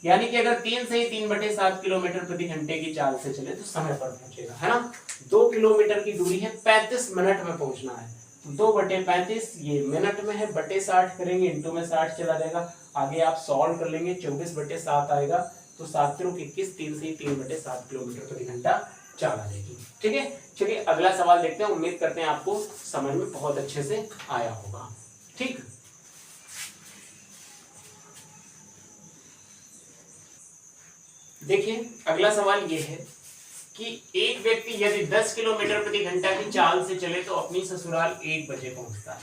यानी कि अगर 3 से ही 3/7 किलोमीटर प्रति घंटे की चाल से चले तो समय पर पहुंचेगा, है ना। 2 किलोमीटर की दूरी है, 35 मिनट में पहुंचना है। तो 2/35 ये मिनट में है, बटे 60 करेंगे, इंटू में 60 चला जाएगा। आगे आप सॉल्व कर लेंगे, 24/7 आएगा। तो 7 3 21, 3 से ही 3/7 किलोमीटर प्रति घंटा चाल आ जाएगी। ठीक है, चलिए अगला सवाल देखते हैं। उम्मीद करते हैं आपको समझ में बहुत अच्छे से आया होगा। ठीक, देखिए अगला सवाल ये है कि एक व्यक्ति यदि 10 किलोमीटर प्रति घंटा की चाल से चले तो अपनी ससुराल 1 बजे पहुंचता है।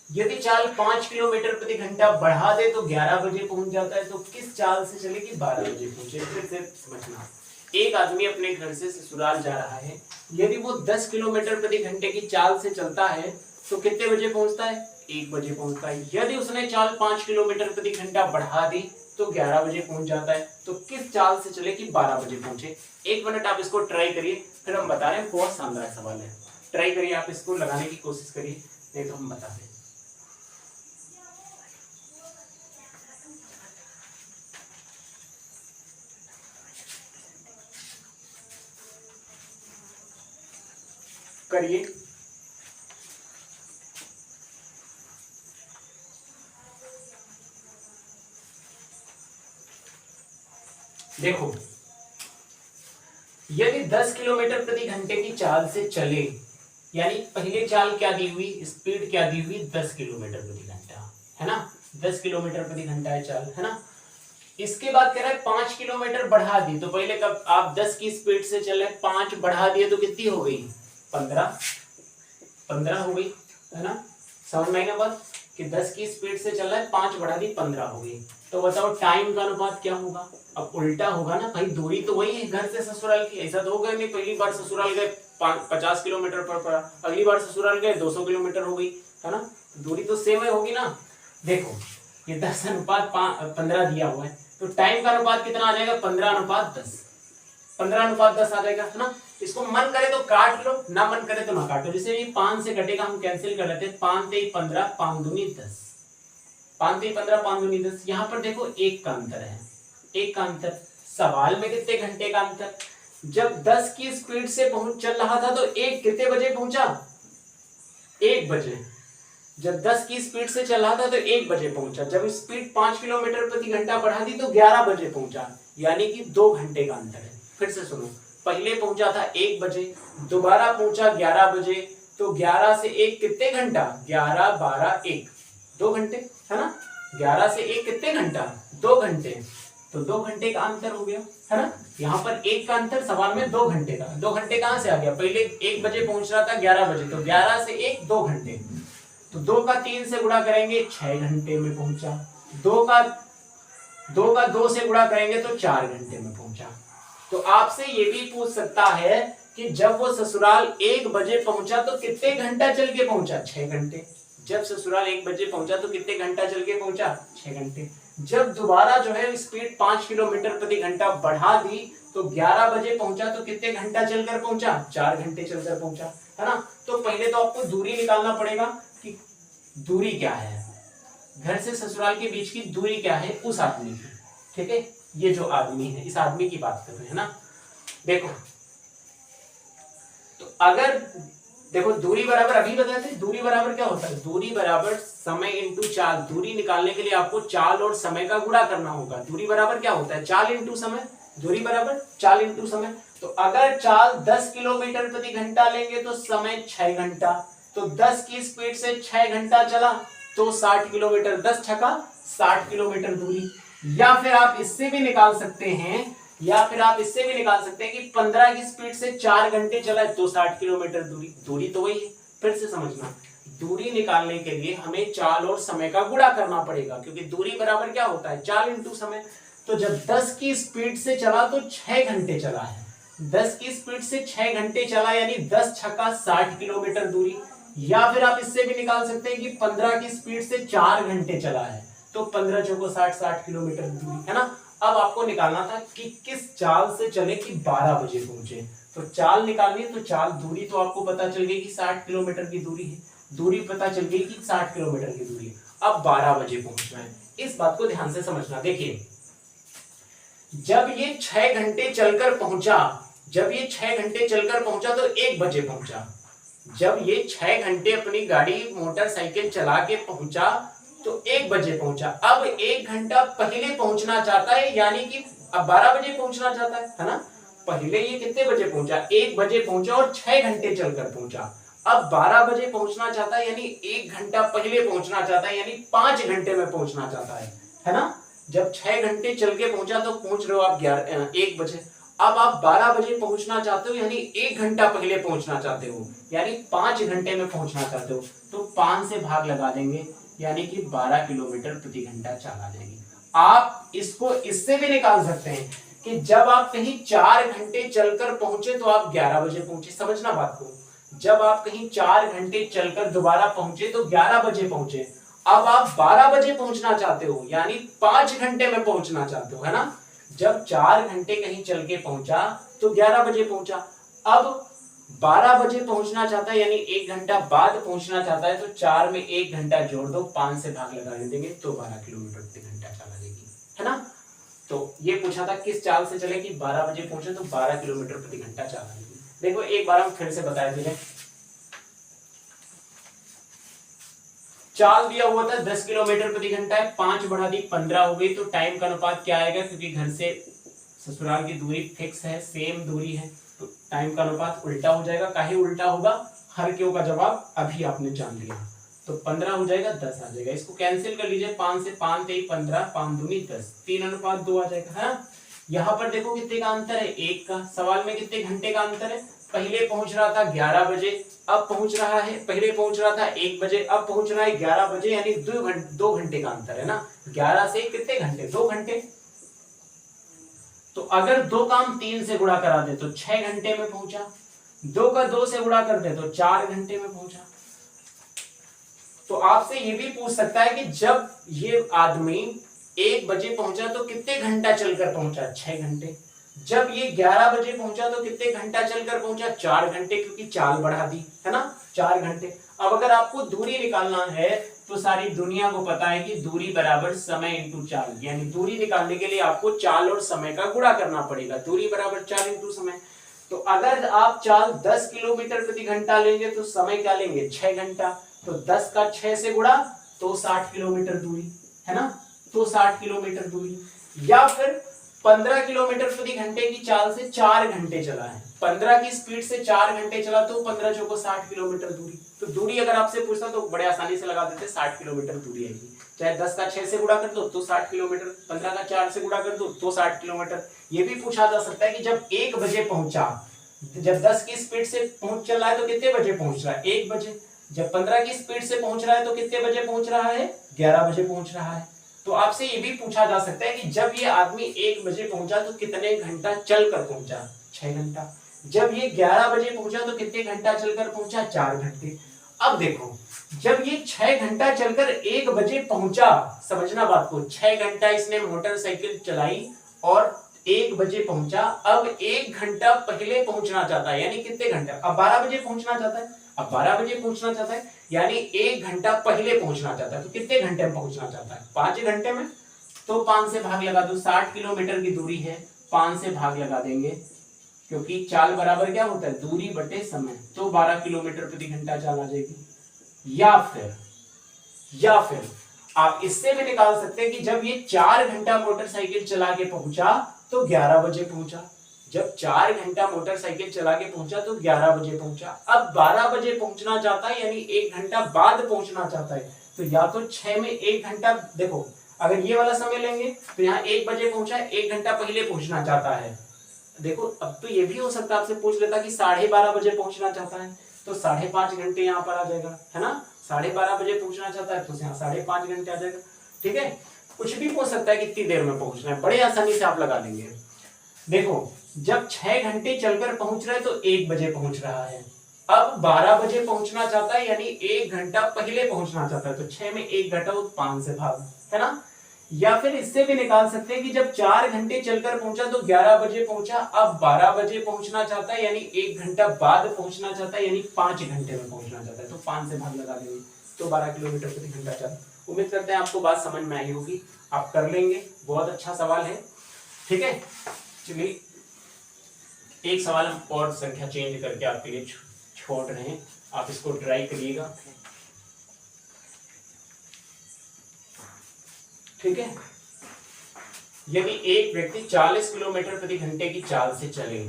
यदि चाल 5 किलोमीटर प्रति घंटा बढ़ा दे तो 11 बजे पहुंच जाता है। तो किस चाल से चले कि 12 बजे पहुंचे। फिर से समझना, एक आदमी अपने घर से ससुराल जा रहा है, यदि वो 10 किलोमीटर प्रति घंटे की चाल से चलता है तो कितने बजे पहुंचता है 1 बजे पहुंचता है। यदि उसने चाल 5 किलोमीटर प्रति घंटा बढ़ा दी तो 11 बजे पहुंच जाता है। तो किस चाल से चले कि 12 बजे पहुंचे। 1 मिनट आप इसको ट्राई करिए, फिर हम बता रहे हैं। बहुत शानदार सवाल है, ट्राई करिए, आप इसको लगाने की कोशिश करिए, नहीं तो हम बता दें। करिए, देखो यदि 10 किलोमीटर प्रति घंटे की चाल से चले, यानी पहले चाल क्या दी हुई, स्पीड क्या दी हुई 10 किलोमीटर प्रति घंटा, है ना। 10 किलोमीटर प्रति घंटा है चाल, है ना। इसके बाद कह रहा है 5 किलोमीटर बढ़ा दी। तो पहले कब आप 10 की स्पीड से चले, 5 बढ़ा दिए तो कितनी हो गई 15 हो गई, है ना। समझ में आएगा बात कि 10 की स्पीड से चल रहा है, 5 बढ़ा दी 15 हो गई। तो बताओ टाइम का अनुपात क्या होगा। अब उल्टा होगा ना भाई, दूरी तो वही है घर से ससुराल की। ऐसा तो होगा नहीं पहली बार ससुराल गए 50 किलोमीटर पर पड़ा, अगली बार ससुराल गए 200 किलोमीटर हो गई, है ना। दूरी तो सेम होगी ना। देखो ये 10:15 दिया हुआ है, तो टाइम का अनुपात कितना आ जाएगा 15:10। 15:10 आ जाएगा, है ना। इसको मन करे तो काट लो, ना मन करे तो ना काटो। जैसे ये 5 से कटेगा, हम कैंसिल कर लेते हैं। 5 3 15, 5 दूनी 10, 5 3 15, 5 दूनी 10। यहाँ पर देखो 1 का अंतर है, 1 का अंतर। सवाल में कितने घंटे का अंतर। जब 10 की स्पीड से चल रहा था तो 1 कितने बजे पहुंचा 1 बजे। जब 10 की स्पीड से चल रहा था तो 1 बजे पहुंचा। जब स्पीड 5 किलोमीटर प्रति घंटा बढ़ा दी तो 11 बजे पहुंचा, यानी कि 2 घंटे का अंतर है। फिर से सुनो, पहले पहुंचा था 1 बजे, दोबारा पहुंचा 11 बजे। तो 11 से 1 कितने घंटा 11 12 1, 2 घंटे, है ना। 11 से 1 कितने घंटा 2 घंटे। तो 2 घंटे का अंतर हो गया, है ना। यहाँ पर 1 का अंतर, सवाल में 2 घंटे का। 2 घंटे कहां से आ गया, पहले 1 बजे पहुंच रहा था 11 बजे, तो 11 से 1 2 घंटे। तो 2 का 3 से गुणा करेंगे 6 घंटे में पहुंचा। 2 का 2 से गुणा करेंगे तो 4 घंटे में पहुंचा। तो आपसे ये भी पूछ सकता है कि जब वो ससुराल 1 बजे पहुंचा तो कितने घंटा चल के पहुंचा 6 घंटे। जब ससुराल 1 बजे पहुंचा तो कितने घंटा चल के पहुंचा 6 घंटे। जब दोबारा जो है स्पीड 5 किलोमीटर प्रति घंटा बढ़ा दी तो 11 बजे पहुंचा तो कितने घंटा चलकर पहुंचा 4 घंटे चलकर पहुंचा, है ना। तो पहले तो आपको दूरी निकालना पड़ेगा कि दूरी क्या है। घर से ससुराल के बीच की दूरी क्या है उस आदमी की, ठीक है, ये जो आदमी है इस आदमी की बात कर रहे हैं ना। देखो तो अगर देखो दूरी बराबर अभी बताए थे, दूरी बराबर क्या होता है, दूरी बराबर समय इंटू चाल। दूरी निकालने के लिए आपको चाल और समय का गुणा करना होगा। दूरी बराबर क्या होता है, चाल इंटू समय। दूरी बराबर चाल इंटू समय। तो अगर चाल 10 किलोमीटर प्रति घंटा लेंगे तो समय 6 घंटा। तो 10 की स्पीड से 6 घंटा चला तो 60 किलोमीटर, 10 छक्का 60 किलोमीटर दूरी। या फिर आप इससे भी निकाल सकते हैं, या फिर आप इससे भी निकाल सकते हैं कि 15 की स्पीड से 4 घंटे चला तो 60 किलोमीटर दूरी। दूरी तो वही है। फिर से समझना, दूरी निकालने के लिए हमें चाल और समय का गुणा करना पड़ेगा, क्योंकि दूरी बराबर क्या होता है, चाल इंटू समय। तो जब 10 की स्पीड से चला तो 6 घंटे चला है, 10 की स्पीड से 6 घंटे चला यानी 10 छक्का 60 किलोमीटर दूरी। या फिर आप इससे भी निकाल सकते हैं कि 15 की स्पीड से 4 घंटे चला है तो 15 चौको 60, 60 किलोमीटर दूरी है ना। अब आपको निकालना था कि किस चाल से चले कि 12 बजे पहुंचे। तो चाल निकालनी है, तो चाल दूरी तो आपको पता चल गई कि 60 किलोमीटर की दूरी है, दूरी पता चल गई कि 60 किलोमीटर की दूरी है। अब 12 बजे पहुंचना है, इस बात को ध्यान से समझना। देखिए जब ये 6 घंटे चलकर पहुंचा, जब ये 6 घंटे चलकर पहुंचा तो 1 बजे पहुंचा। जब ये 6 घंटे अपनी गाड़ी मोटरसाइकिल चला के पहुंचा तो 1 बजे पहुंचा। अब 1 घंटा पहले पहुंचना चाहता है, यानी कि अब 12 बजे पहुंचना चाहता है ना। पहले ये कितने बजे पहुंचा, 1 बजे पहुंचा और 6 घंटे चलकर पहुंचा। अब 12 बजे पहुंचना चाहता है, यानी 1 घंटा पहले पहुंचना चाहता है, यानी 5 घंटे में पहुंचना चाहता है ना। जब 6 घंटे चल के पहुंचा तो पहुंच रहे हो आप 1 बजे। अब आप 12 बजे पहुंचना चाहते हो, यानी 1 घंटा पहले पहुंचना चाहते हो, यानी 5 घंटे में पहुंचना चाहते हो। तो 5 से भाग लगा देंगे, यानी कि 12 किलोमीटर प्रति घंटा चाल आ जाएगी। आप इसको इससे भी निकाल सकते हैं कि जब आप कहीं 4 घंटे चलकर पहुंचे तो आप 11 बजे पहुंचे। समझना बात को, जब आप कहीं 4 घंटे चलकर दोबारा पहुंचे तो 11 बजे पहुंचे। अब आप 12 बजे पहुंचना चाहते हो, यानी 5 घंटे में पहुंचना चाहते हो, है ना। जब 4 घंटे कहीं चल के पहुंचा तो 11 बजे पहुंचा। अब 12 बजे पहुंचना चाहता है, यानी 1 घंटा बाद पहुंचना चाहता है, तो 4 में 1 घंटा जोड़ दो, 5 से भाग लगा देंगे तो 12 किलोमीटर प्रति घंटा चला देगी, है ना। तो ये पूछा था किस चाल से चले कि 12 बजे पहुंचे तो 12 किलोमीटर प्रति घंटा चला देगी। देखो एक बार हम फिर से बताए थे, चाल दिया हुआ था 10 किलोमीटर प्रति घंटा है, 5 बढ़ा दी 15 हो गई। तो टाइम का अनुपात क्या आएगा, क्योंकि घर से ससुराल की दूरी फिक्स है, सेम दूरी है, तो टाइम का अनुपात उल्टा हो जाएगा। काहे उल्टा होगा, हर क्यों का जवाब अभी आपने जान लिया। तो 15 हो जाएगा, 10 आ जाएगा। इसको कैंसिल कर लीजिए, 5 से 5 तेई 15, 5 दूनी 10, 3:2 आ जाएगा, है ना। यहाँ पर देखो कितने का अंतर है, 1 का। सवाल में कितने घंटे का अंतर है, पहले पहुंच रहा था 11 बजे, अब पहुंच रहा है, पहले पहुंच रहा था 1 बजे, अब पहुंच रहा है 11 बजे, यानी 2 घंटे का अंतर है ना। 11 से कितने घंटे, 2 घंटे। तो अगर 2 काम 3 से गुणा करा दे तो 6 घंटे में पहुंचा, 2 का 2 से गुणा कर दे तो 4 घंटे में पहुंचा। तो आपसे ये भी पूछ सकता है कि जब ये आदमी 1 बजे पहुंचा तो कितने घंटा चलकर पहुंचा, 6 घंटे। जब ये 11 बजे पहुंचा तो कितने घंटा चलकर पहुंचा, 4 घंटे, क्योंकि चाल बढ़ा दी, है ना, 4 घंटे। अब अगर आपको दूरी निकालना है तो सारी दुनिया को पता है कि दूरी बराबर समय इंटू चाल, यानी दूरी निकालने के लिए आपको चाल और समय का गुणा करना पड़ेगा। दूरी बराबर चाल इंटू समय। तो अगर आप चाल 10 किलोमीटर प्रति घंटा लेंगे तो समय क्या लेंगे, 6 घंटा। तो 10 का 6 से गुणा तो 60 किलोमीटर दूरी, है ना, तो 60 किलोमीटर दूरी। या फिर 15 किलोमीटर प्रति घंटे की चाल से 4 घंटे चला है, 15 की स्पीड से 4 घंटे चला तो 15 चौको 60 किलोमीटर दूरी। तो दूरी अगर आपसे पूछता तो बड़े आसानी से लगा देते, 60 किलोमीटर दूरी आएगी। चाहे 10 का 6 से गुणा कर दो तो 60 किलोमीटर, 15 का 4 से गुणा कर दो तो 60 किलोमीटर। ये भी पूछा जा सकता है कि जब 1 बजे पहुंचा, जब 10 की स्पीड से पहुंच चल रहा है तो कितने बजे पहुंच रहा है, 1 बजे। जब 15 की स्पीड से पहुंच रहा है तो कितने बजे पहुंच रहा है, 11 बजे पहुंच रहा है। तो आपसे ये भी पूछा जा सकता है कि जब ये आदमी 1 बजे पहुंचा तो कितने घंटा चलकर पहुंचा, 6 घंटा। जब ये 11 बजे पहुंचा तो कितने घंटा चलकर पहुंचा, 4 घंटे। अब देखो जब ये 6 घंटा चलकर 1 बजे पहुंचा, समझना बात को, 6 घंटा इसने मोटरसाइकिल चलाई और 1 बजे पहुंचा, अब 1 घंटा पहले पहुंचना चाहता है, यानी कितने घंटे, अब 12 बजे पहुंचना चाहता है, अब 12 बजे पहुंचना चाहता है, यानी 1 घंटा पहले पहुंचना चाहता है। तो कितने घंटे में पहुंचना चाहता है, 5 घंटे में। तो 5 से भाग लगा दो, 60 किलोमीटर की दूरी है, 5 से भाग लगा देंगे, क्योंकि चाल बराबर क्या होता है, दूरी बटे समय, तो 12 किलोमीटर प्रति घंटा चाल आ जाएगी। या फिर आप इससे भी निकाल सकते हैं कि जब ये 4 घंटा मोटरसाइकिल चला के पहुंचा तो 11 बजे पहुंचा, जब 4 घंटा मोटरसाइकिल चला के पहुंचा तो 11 बजे पहुंचा। अब 12 बजे पहुंचना चाहता है, यानी 1 घंटा बाद पहुंचना चाहता है, तो या तो 6 में 1 घंटा, देखो अगर ये वाला समय लेंगे तो यहाँ 1 बजे पहुंचा, 1 घंटा पहले पहुंचना चाहता है। देखो अब तो ये भी हो सकता है आपसे पूछ लेता कि 12:30 बजे पहुंचना चाहता है, तो 5.5 घंटे यहाँ पर आ जाएगा, है ना। 12:30 बजे पहुंचना चाहता है तो यहाँ 5.5 घंटे आ जाएगा। ठीक है, कुछ भी पूछ सकता है कितनी देर में पहुंचना है, बड़े आसानी से आप लगा लेंगे। देखो जब 6 घंटे चलकर पहुंच रहा है तो 1 बजे पहुंच रहा है, अब 12 बजे पहुंचना चाहता है, यानी 1 घंटा पहले पहुंचना चाहता है, तो 6 में 1 घटाओ 5 से भाग, है ना। या फिर इससे भी निकाल सकते हैं कि जब 4 घंटे चलकर पहुंचा तो 11 बजे पहुंचा, अब 12 बजे पहुंचना चाहता है, यानी 1 घंटा बाद पहुंचना चाहता है, यानी 5 घंटे में पहुंचना चाहता है, तो 5 से भाग लगा देंगे, तो 12 किलोमीटर प्रति घंटा चल। उम्मीद करते हैं आपको बात समझ में आई होगी, आप कर लेंगे, बहुत अच्छा सवाल है। ठीक है, चलिए एक सवाल हम और संख्या चेंज करके आपके लिए छोड़ रहे हैं, आप इसको ट्राई करिएगा। ठीक है, यदि एक व्यक्ति 40 किलोमीटर प्रति घंटे की चाल से चले,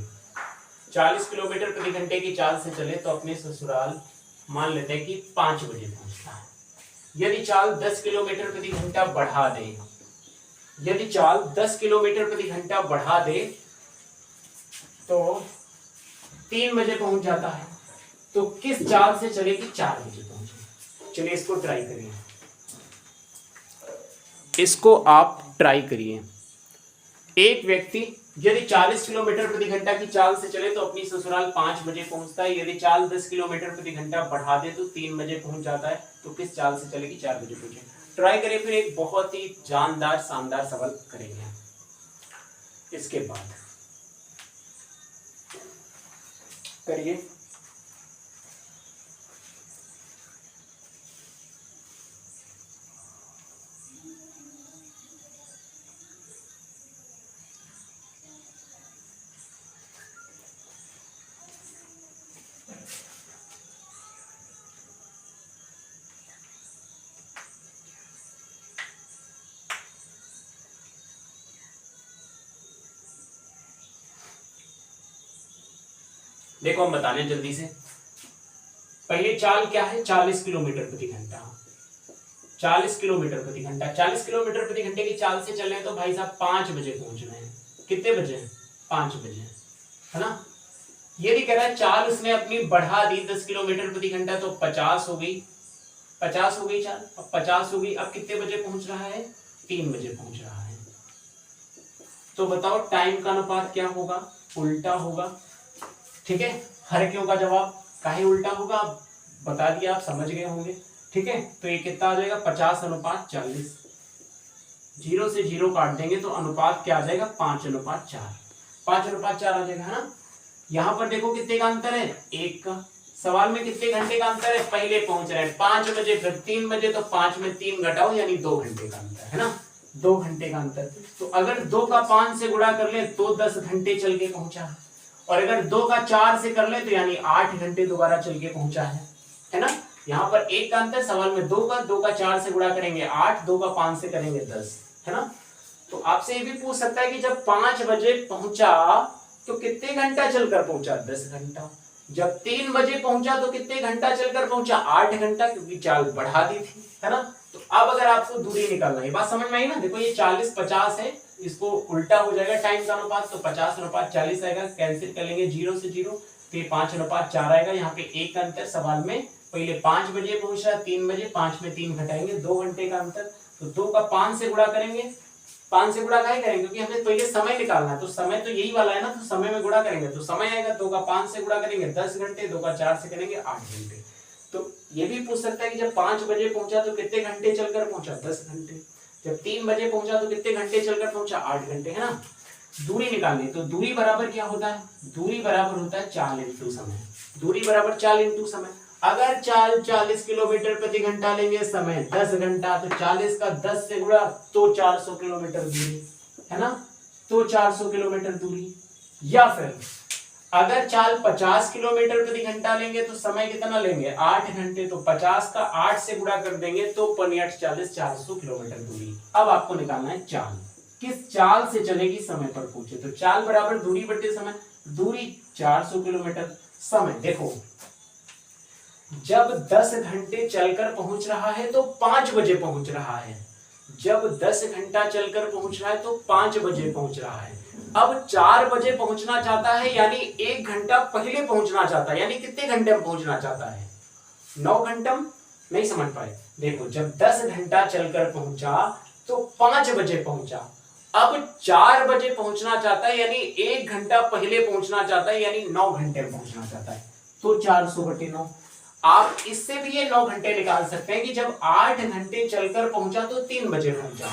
40 किलोमीटर प्रति घंटे की चाल से चले तो अपने ससुराल मान लेते हैं कि 5 बजे पहुंचता है। यदि चाल 10 किलोमीटर प्रति घंटा बढ़ा दे, यदि चाल 10 किलोमीटर प्रति घंटा बढ़ा दे तो 3 बजे पहुंच जाता है, तो किस चाल से चले कि 4 बजे पहुंचे। चलिए इसको ट्राई करिए, इसको आप ट्राई करिए। एक व्यक्ति यदि 40 किलोमीटर प्रति घंटा की चाल से चले तो अपनी ससुराल 5 बजे पहुंचता है, यदि चाल 10 किलोमीटर प्रति घंटा बढ़ा दे तो 3 बजे पहुंच जाता है, तो किस चाल से चले कि 4 बजे पहुंचे। ट्राई करिए, फिर एक बहुत ही जानदार शानदार सवाल करेंगे इसके बाद। करिए, देखो हम बताने जल्दी से। पहले चाल क्या है, 40 किलोमीटर प्रति घंटा, 40 किलोमीटर प्रति घंटा, 40 किलोमीटर प्रति घंटे की चाल से चल रहे हैं तो भाई साहब 5 बजे पहुंच रहे हैं। कितने बजे, 5 बजे, है ना। यदि कह रहा है चाल उसने अपनी बढ़ा दी 10 किलोमीटर प्रति घंटा, तो 50 हो गई, 50 हो गई चाल, अब 50 हो गई, अब कितने बजे पहुंच रहा है, 3 बजे पहुंच रहा है। तो बताओ टाइम का अनुपात क्या होगा, उल्टा होगा। ठीक है, हर क्यों का जवाब काहे उल्टा होगा बता दिया, आप समझ गए होंगे। ठीक है, तो ये कितना आ जाएगा, 50:40, 0 से 0 काट देंगे तो अनुपात क्या आ जाएगा, 5:4, 5:4 आ जाएगा, है ना। यहाँ पर देखो कितने का अंतर है, 1 का। सवाल में कितने घंटे का अंतर है, पहले पहुंच रहे हैं 5 बजे, फिर 3 बजे, तो 5 में 3 घटाओ, यानी 2 घंटे का अंतर, है ना, 2 घंटे का अंतर। तो अगर 2 का 5 से गुणा कर ले तो 10 घंटे चल के पहुंचा, और अगर 2 का 4 से कर ले तो यानी 8 घंटे दोबारा चल के पहुंचा है ना। यहाँ पर 1 का अंतर, सवाल में 2 का 4 से गुणा करेंगे 8, 2 का 5 से करेंगे 10, है ना। तो आपसे ये भी पूछ सकता है कि जब 5 बजे पहुंचा तो कितने घंटा चलकर पहुंचा, 10 घंटा। जब 3 बजे पहुंचा तो कितने घंटा चलकर पहुंचा, 8 घंटा, क्योंकि चाल बढ़ा दी थी, है ना। तो अब अगर आपको दूरी निकालना है, बात समझ में आई ना। देखो ये 40-50 है, इसको उल्टा हो जाएगा टाइम का अनुपात, तो 50:40 आएगा, कैंसिल कर लेंगे 0 से 0, तो ये 5:4 आएगा। यहाँ पे 1 का अंतर, सवाल में पहले 5 बजे पहुंचा, 3 बजे, 5 में 3 घटाएंगे, 2 घंटे का अंतर। तो 2 का 5 से गुणा करेंगे, 5 से गुणा काहे करेंगे, क्योंकि हमें पहले समय निकालना है, तो समय तो यही वाला है ना, तो समय में गुणा करेंगे तो समय आएगा। 2 का 5 से गुणा करेंगे 10 घंटे, 2 का 4 से करेंगे 8 घंटे। तो ये भी पूछ सकता है कि जब 5 बजे पहुंचा तो कितने घंटे चलकर पहुंचा, 10 घंटे। जब 3 बजे पहुंचा तो कितने घंटे चलकर पहुंचा, 8 घंटे, है ना। दूरी निकालनी, तो दूरी बराबर क्या होता है, दूरी बराबर होता है चाल इंटू समय। दूरी बराबर चाल इंटू समय। अगर चाल 40 किलोमीटर प्रति घंटा लेंगे, समय 10 घंटा, तो 40 का 10 से गुणा तो 400 किलोमीटर दूरी है ना, तो 400 किलोमीटर दूरी। या फिर अगर चाल 50 किलोमीटर प्रति घंटा लेंगे तो समय कितना लेंगे, 8 घंटे, तो 50 का 8 से गुणा कर देंगे तो 5 40 400 किलोमीटर दूरी। अब आपको निकालना है चाल, किस चाल से चलेगी समय पर पहुंचे, तो चाल बराबर दूरी बटे समय। दूरी 400 किलोमीटर, समय देखो जब 10 घंटे चलकर पहुंच रहा है तो 5 बजे पहुंच रहा है, जब 10 घंटा चलकर पहुंच रहा है तो 5 बजे पहुंच रहा है। अब 4 बजे पहुंचना चाहता है, यानी 1 घंटा पहले पहुंचना चाहता है, यानी कितने घंटे में पहुंचना चाहता है, 9 घंटा। नहीं समझ पाए, देखो जब 10 घंटा चलकर पहुंचा तो 5 बजे पहुंचा, अब 4 बजे पहुंचना चाहता है, यानी 1 घंटा पहले पहुंचना चाहता है, यानी 9 घंटे में पहुंचना चाहता है, तो 400/9। आप इससे भी ये 9 घंटे निकाल सकते हैं कि जब 8 घंटे चलकर पहुंचा तो 3 बजे पहुंचा,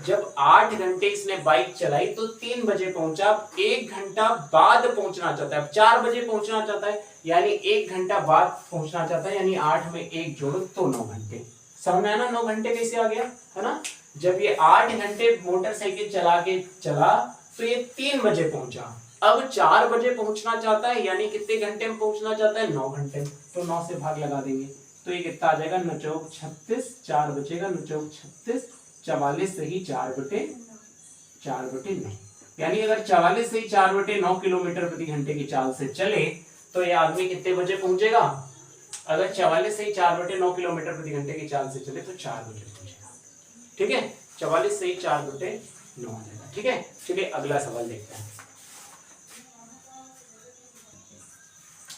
जब 8 घंटे इसने बाइक चलाई तो 3 बजे पहुंचा, 1 घंटा बाद पहुंचना चाहता है, 4 बजे पहुंचना चाहता है, यानी 1 घंटा बाद पहुंचना चाहता है, यानी 8 में 1 जोड़ो तो 9 घंटे। समझ में आया ना 9 घंटे कैसे आ गया, है ना। जब ये 8 घंटे मोटरसाइकिल चला के चला तो ये 3 बजे पहुंचा, अब 4 बजे पहुंचना चाहता है, यानी कितने घंटे में पहुंचना चाहता है, 9 घंटे, तो 9 से भाग लगा देंगे तो ये कितना आ जाएगा, 9 चौक 36, 4 बचेगा, 9 चौक 36, 44 सही 4/9, यानी अगर 44 सही 4/9 किलोमीटर प्रति घंटे की चाल से चले तो ये आदमी कितने बजे पहुंचेगा, अगर 44 सही 4/9 किलोमीटर प्रति घंटे की चाल से चले तो 4 बजे पहुंचेगा। ठीक है, 44 सही 4/9 आ जाएगा। ठीक है, चलिए अगला सवाल देखते हैं।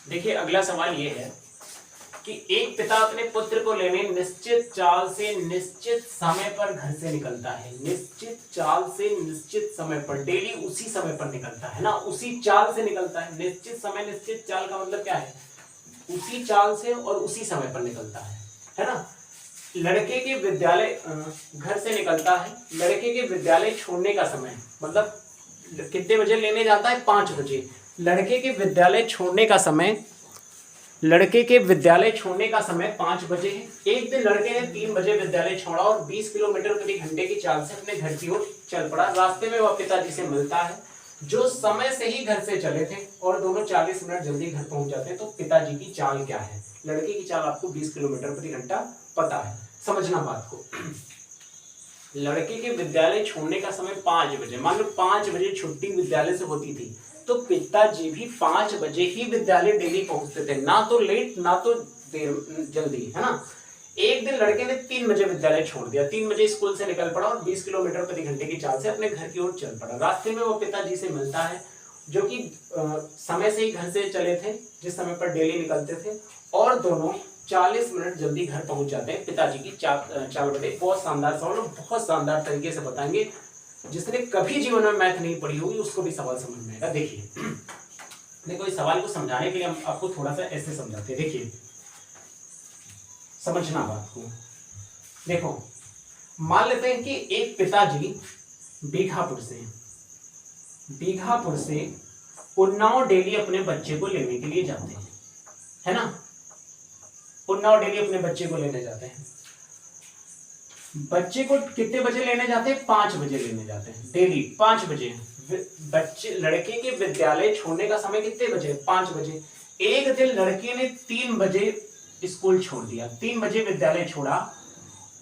देखिए अगला सवाल ये है कि एक पिता अपने पुत्र को लेने निश्चित चाल से निश्चित समय पर घर से निकलता है, निश्चित चाल से निश्चित समय पर, डेली उसी समय पर निकलता है ना, उसी चाल से निकलता है। निश्चित समय निश्चित चाल का मतलब क्या है, उसी चाल से और उसी समय पर निकलता है ना। लड़के के विद्यालय घर से निकलता है, लड़के के विद्यालय छोड़ने का समय मतलब कितने बजे लेने जाता है, 5 बजे। लड़के के विद्यालय छोड़ने का समय, लड़के के विद्यालय छोड़ने का समय 5 बजे है। एक दिन लड़के ने 3 बजे विद्यालय छोड़ा और 20 किलोमीटर प्रति घंटे की चाल से अपने घर की ओर चल पड़ा। रास्ते में वह पिताजी से मिलता है जो समय से ही घर से चले थे और दोनों 40 मिनट जल्दी घर पहुंच जाते हैं। तो पिताजी की चाल क्या है, लड़के की चाल आपको 20 किलोमीटर प्रति घंटा पता है, समझना बात को। लड़के के विद्यालय छोड़ने का समय 5 बजे, मान लो 5 बजे छुट्टी विद्यालय से होती थी तो पिताजी भी 5 बजे ही विद्यालय डेली पहुंचते थे, ना तो लेट ना तो देर जल्दी, है ना। एक दिन लड़के ने 3 बजे विद्यालय छोड़ दिया, 3 बजे स्कूल से निकल पड़ा और 20 किलोमीटर प्रति घंटे की चाल से अपने घर की ओर चल पड़ा। रास्ते में वो पिताजी से मिलता है जो कि समय से ही घर से चले थे, जिस समय पर डेली निकलते थे, और दोनों 40 मिनट जल्दी घर पहुंच जाते हैं। पिताजी की चाल बटे। बहुत शानदार सवाल, बहुत शानदार तरीके से बताएंगे, जिसने कभी जीवन में मैथ नहीं पढ़ी होगी उसको भी सवाल समझ में आएगा। देखिए देखो, इस सवाल को समझाने के लिए हम आपको थोड़ा सा ऐसे समझाते हैं। देखिए समझना बात को। देखो मान लेते हैं कि एक पिताजी बीघापुर से उन्नाव डेली अपने बच्चे को लेने के लिए जाते हैं, है ना। उन्नाव डेली अपने बच्चे को लेने जाते हैं। बच्चे को कितने बजे लेने जाते हैं, 5 बजे लेने जाते हैं, डेली 5 बजे। बच्चे लड़के के विद्यालय छोड़ने का समय कितने बजे, 5 बजे। एक दिन लड़के ने 3 बजे स्कूल छोड़ दिया, 3 बजे विद्यालय छोड़ा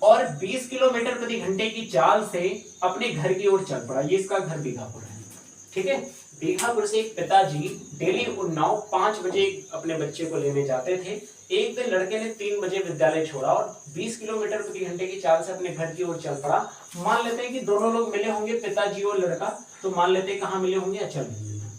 और 20 किलोमीटर प्रति घंटे की चाल से अपने घर की ओर चल पड़ा। ये इसका घर बीघापुर है, ठीक है। बीघापुर से एक पिताजी डेली उन्नाव 5 बजे अपने बच्चे को लेने जाते थे। एक दिन लड़के ने 3 बजे विद्यालय छोड़ा और 20 किलोमीटर प्रति घंटे की चाल से अपने घर की ओर चल पड़ा। मान लेते हैं कि दोनों लोग मिले होंगे, पिताजी और लड़का, तो मान लेते हैं कहाँ मिले होंगे, अचलगंज में,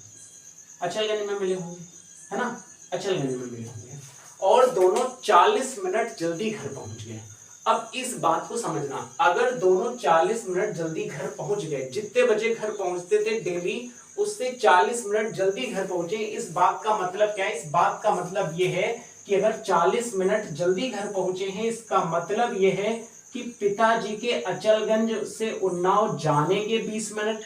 अचलगंज में मिले होंगे, है ना, अचलगंज में मिले होंगे, और दोनों 40 मिनट जल्दी घर पहुंच गए। अब इस बात को समझना, अगर दोनों 40 मिनट जल्दी घर पहुंच गए, जितने बजे घर पहुंचते थे डेली उससे 40 मिनट जल्दी घर पहुंचे, इस बात का मतलब क्या है, इस बात का मतलब ये है कि अगर 40 मिनट जल्दी घर पहुंचे हैं, इसका मतलब ये है कि पिताजी के अचलगंज से उन्नाव जाने के 20 मिनट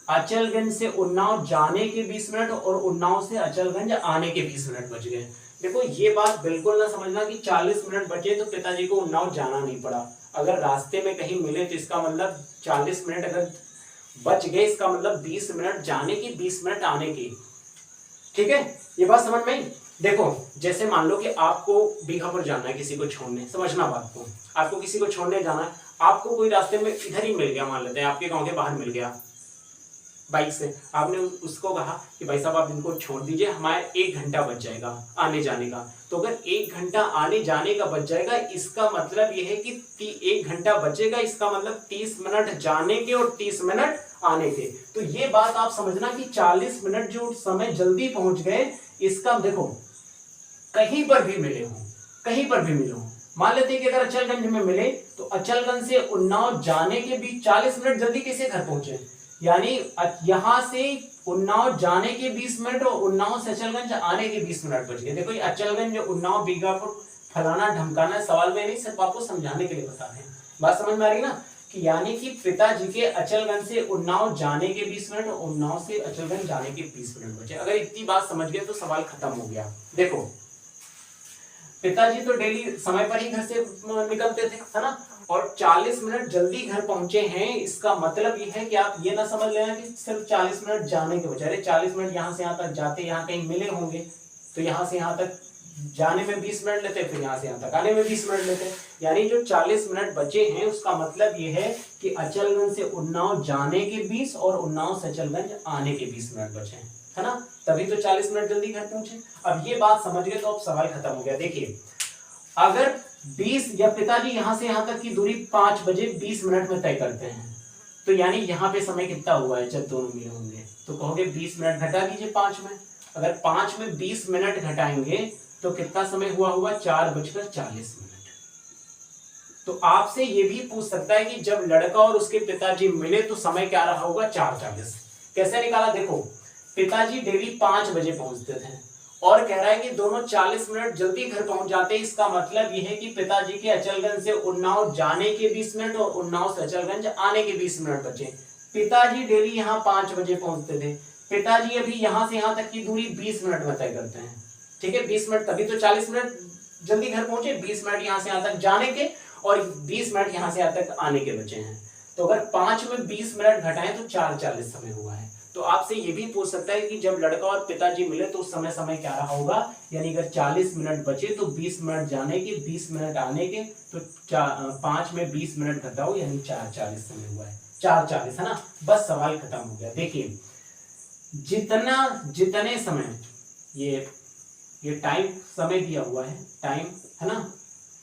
अचलगंज से उन्नाव जाने के 20 मिनट और उन्नाव से अचलगंज आने के 20 मिनट बच गए। देखो ये बात बिल्कुल ना समझना कि 40 मिनट बचे तो पिताजी को उन्नाव जाना नहीं पड़ा। अगर रास्ते में कहीं मिले तो इसका मतलब 40 मिनट अगर बच गए, इसका मतलब 20 मिनट जाने की 20 मिनट आने की। ठीक है, ये बात समझ में आई। देखो जैसे मान लो कि आपको बीघापुर जाना है किसी को छोड़ने, समझना बात को, आपको किसी को छोड़ने जाना है, आपको कोई रास्ते में इधर ही मिल गया, मान लेते हैं आपके गांव के बाहर मिल गया बाइक से, आपने उसको कहा कि भाई साहब आप इनको छोड़ दीजिए, हमारे 1 घंटा बच जाएगा आने जाने का। तो अगर 1 घंटा आने जाने का बच जाएगा, इसका मतलब यह है कि 1 घंटा बचेगा, इसका मतलब 30 मिनट जाने के और 30 मिनट आने के। तो ये बात आप समझना कि 40 मिनट जो समय जल्दी पहुंच गए, इसका देखो कहीं पर भी मिले हो, कहीं पर भी मिले हो, मान लेते हैं कि अगर अचलगंज में मिले तो अचलगंज से उन्नाव जाने के बीच 40 मिनट जल्दी कैसे घर पहुंचे, यानी यहां से उन्नाव जाने के 20 मिनट और उन्नाव से अचलगंज आने के 20 मिनट बच गए। देखो ये अचलगंज उन्नाव बीघापुर फलाना ढमकाना सवाल में नहीं, सिर्फ आपको समझाने के लिए बता रहे हैं। बात समझ में आ रही ना, कि यानी कि पिताजी के अचलगंज से उन्नाव जाने के 20 मिनट और उन्नाव से अचलगंज जाने के 20 मिनट बचे। अगर इतनी बात समझ गए तो सवाल खत्म हो गया। देखो पिताजी तो डेली समय पर ही घर से निकलते थे, है ना, और 40 मिनट जल्दी घर पहुंचे हैं, इसका मतलब ये है कि आप ये ना समझ लेना कि सिर्फ 40 मिनट जाने के बजाय 40 मिनट यहाँ से यहाँ तक जाते, यहाँ कहीं मिले होंगे तो यहाँ से यहाँ तक जाने में 20 मिनट लेते, फिर यहाँ से यहाँ तक आने में 20 मिनट लेते, यानी जो 40 मिनट बचे हैं उसका मतलब ये है कि अचलगंज से उन्नाव जाने के 20 और उन्नाव से अचलगंज आने के 20 मिनट बचे हैं, है ना, तभी तो 40 मिनट जल्दी घर पहुंचे। अब ये बात समझ गए तो अब सवाल खत्म हो गया। देखिए अगर 20 या पिताजी यहां से यहां तक की दूरी 5 बजे 20 मिनट में तय करते हैं, तो यानी यहाँ पे समय कितना हुआ है जब दोनों मिले होंगे, तो कहोगे 20 मिनट घटा दीजिए 5 में। अगर 5 में 20 मिनट घटाएंगे तो कितना समय हुआ होगा, 4:40 मिनट। तो आपसे ये भी पूछ सकता है कि जब लड़का और उसके पिताजी मिले तो समय क्या रहा होगा, 4:40। कैसे निकाला, देखो पिताजी डेली 5 बजे पहुंचते थे और कह रहा है कि दोनों 40 मिनट जल्दी घर पहुंच जाते हैं, इसका मतलब यह है कि पिताजी के अचलगंज से उन्नाव जाने के 20 मिनट और उन्नाव से अचलगंज आने के 20 मिनट बचे। पिताजी डेली यहाँ 5 बजे पहुंचते थे, पिताजी अभी यहाँ से यहाँ तक की दूरी 20 मिनट में तय करते हैं, ठीक है, 20 मिनट, तभी तो 40 मिनट जल्दी घर पहुंचे, 20 मिनट यहाँ से यहाँ तक जाने के और 20 मिनट यहाँ से यहाँ तक आने के बचे हैं। तो अगर 5 में 20 मिनट घटाएं तो 4:40 समय हुआ है। तो आपसे ये भी पूछ सकता है कि जब लड़का और पिताजी मिले तो उस समय क्या रहा होगा, यानी अगर 40 मिनट बचे तो 20 मिनट जाने के 20 मिनट आने के, तो 5 में 20 मिनट घटाओ यानी 4:40 समय हुआ है, 4:40, है ना, बस सवाल खत्म हो गया। देखिए जितने समय ये टाइम समय दिया हुआ है, टाइम, है ना,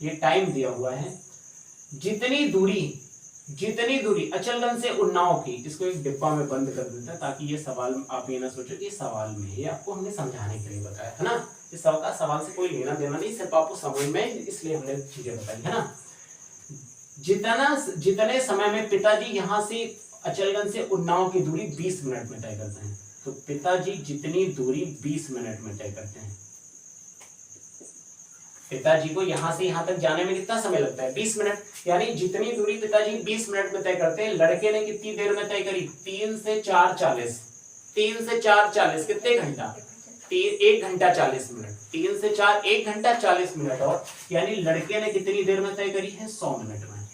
ये टाइम दिया हुआ है, जितनी दूरी अचलगंज से उन्नाव की, इसको एक डिब्बा में बंद कर देता है ताकि ये सवाल आप ये ना सोचो कि सवाल में, ये आपको हमने समझाने के लिए बताया है ना, इस सवाल से कोई लेना देना नहीं, सिर्फ आपको समझ में इसलिए हमने चीजें बताई, है ना। जितने समय में पिताजी यहाँ से अचलगंज से उन्नाव की दूरी 20 मिनट में तय करते हैं, तो पिताजी जितनी दूरी 20 मिनट में तय करते हैं, पिताजी को यहां से यहां तक जाने में कितना समय लगता है, 20 मिनट, यानी जितनी दूरी पिताजी 20 मिनट में तय करते हैं, लड़के ने कितनी देर में तय करी, 3 से 4:40, 3 से 4:40 कितने घंटा, 1 घंटा 40 मिनट, 3 से 4 1 घंटा 40 मिनट, और यानी लड़के ने कितनी देर में तय करी है, 100 मिनट में।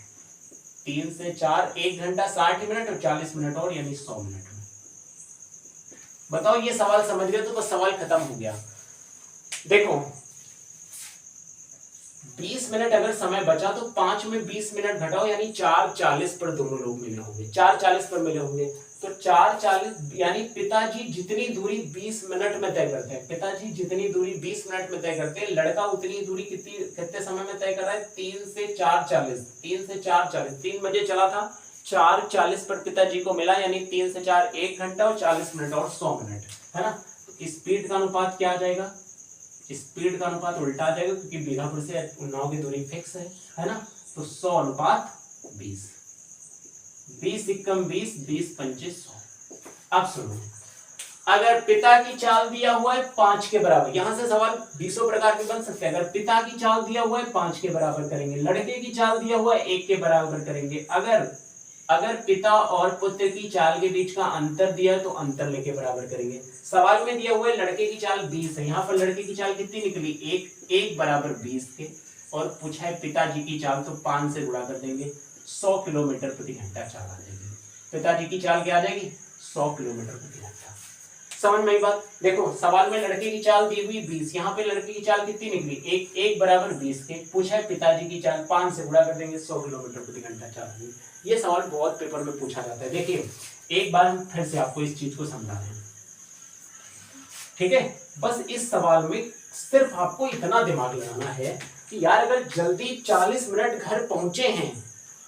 3 से 4 1 घंटा 60 मिनट और 40 मिनट और यानी 100 मिनट में। बताओ ये सवाल समझ गए तो बस सवाल खत्म हो गया। देखो 20 मिनट अगर समय बचा तो 5 में 20 मिनट घटाओ यानी 4:40 पर दोनों लोग मिले होंगे, 4:40 पर मिले होंगे, तो 4:40 यानी पिताजी जितनी दूरी 20 मिनट में तय करते हैं, पिताजी जितनी दूरी 20 मिनट में तय करते हैं, लड़का उतनी दूरी कितने समय में तय कर रहा है, 3 से 4:40, 3 से 4:40, 3 बजे चला था, 4:40 पर पिताजी को मिला, यानी 3 से 4 1 घंटा और 40 मिनट और 100 मिनट, है ना। तो स्पीड का अनुपात क्या आ जाएगा, स्पीड का अनुपात उल्टा आ जाएगा क्योंकि बीघापुर से उन्नाव की दूरी फिक्स है ना, तो 100:20, 20 × 20, 20 × 25 100। अब सुनो, अगर पिता की चाल दिया हुआ है 5 के बराबर, यहां से सवाल 20 प्रकार के बन सकते हैं। अगर पिता की चाल दिया हुआ है 5 के बराबर करेंगे, लड़के की चाल दिया हुआ है 1 के बराबर करेंगे, अगर अगर पिता और पुत्र की चाल के बीच का अंतर दिया तो अंतर लेके बराबर करेंगे। सवाल में दिया हुआ है लड़के की चाल 20 है, यहाँ पर लड़के की चाल कितनी निकली, एक बराबर 20 के, और पूछा है पिताजी की चाल, तो 5 से गुणा कर देंगे, 100 किलोमीटर प्रति घंटा चाल आ जाएगी। पिताजी की चाल क्या आ जाएगी, 100 किलोमीटर प्रति घंटा। समझ में आई बात। देखो सवाल में लड़के की चाल दी हुई 20, यहाँ पे लड़के की चाल कितनी निकली, एक बराबर 20 के, पूछा है पिताजी की चाल, 5 से गुणा कर देंगे, 100 किलोमीटर प्रति घंटा चाल आ जाएगी। ये सवाल बहुत पेपर में पूछा जाता है। देखिए एक बार हम फिर से आपको इस चीज को समझा रहे हैं, ठीक है। बस इस सवाल में सिर्फ आपको इतना दिमाग लगाना है कि यार अगर जल्दी 40 मिनट घर पहुंचे हैं,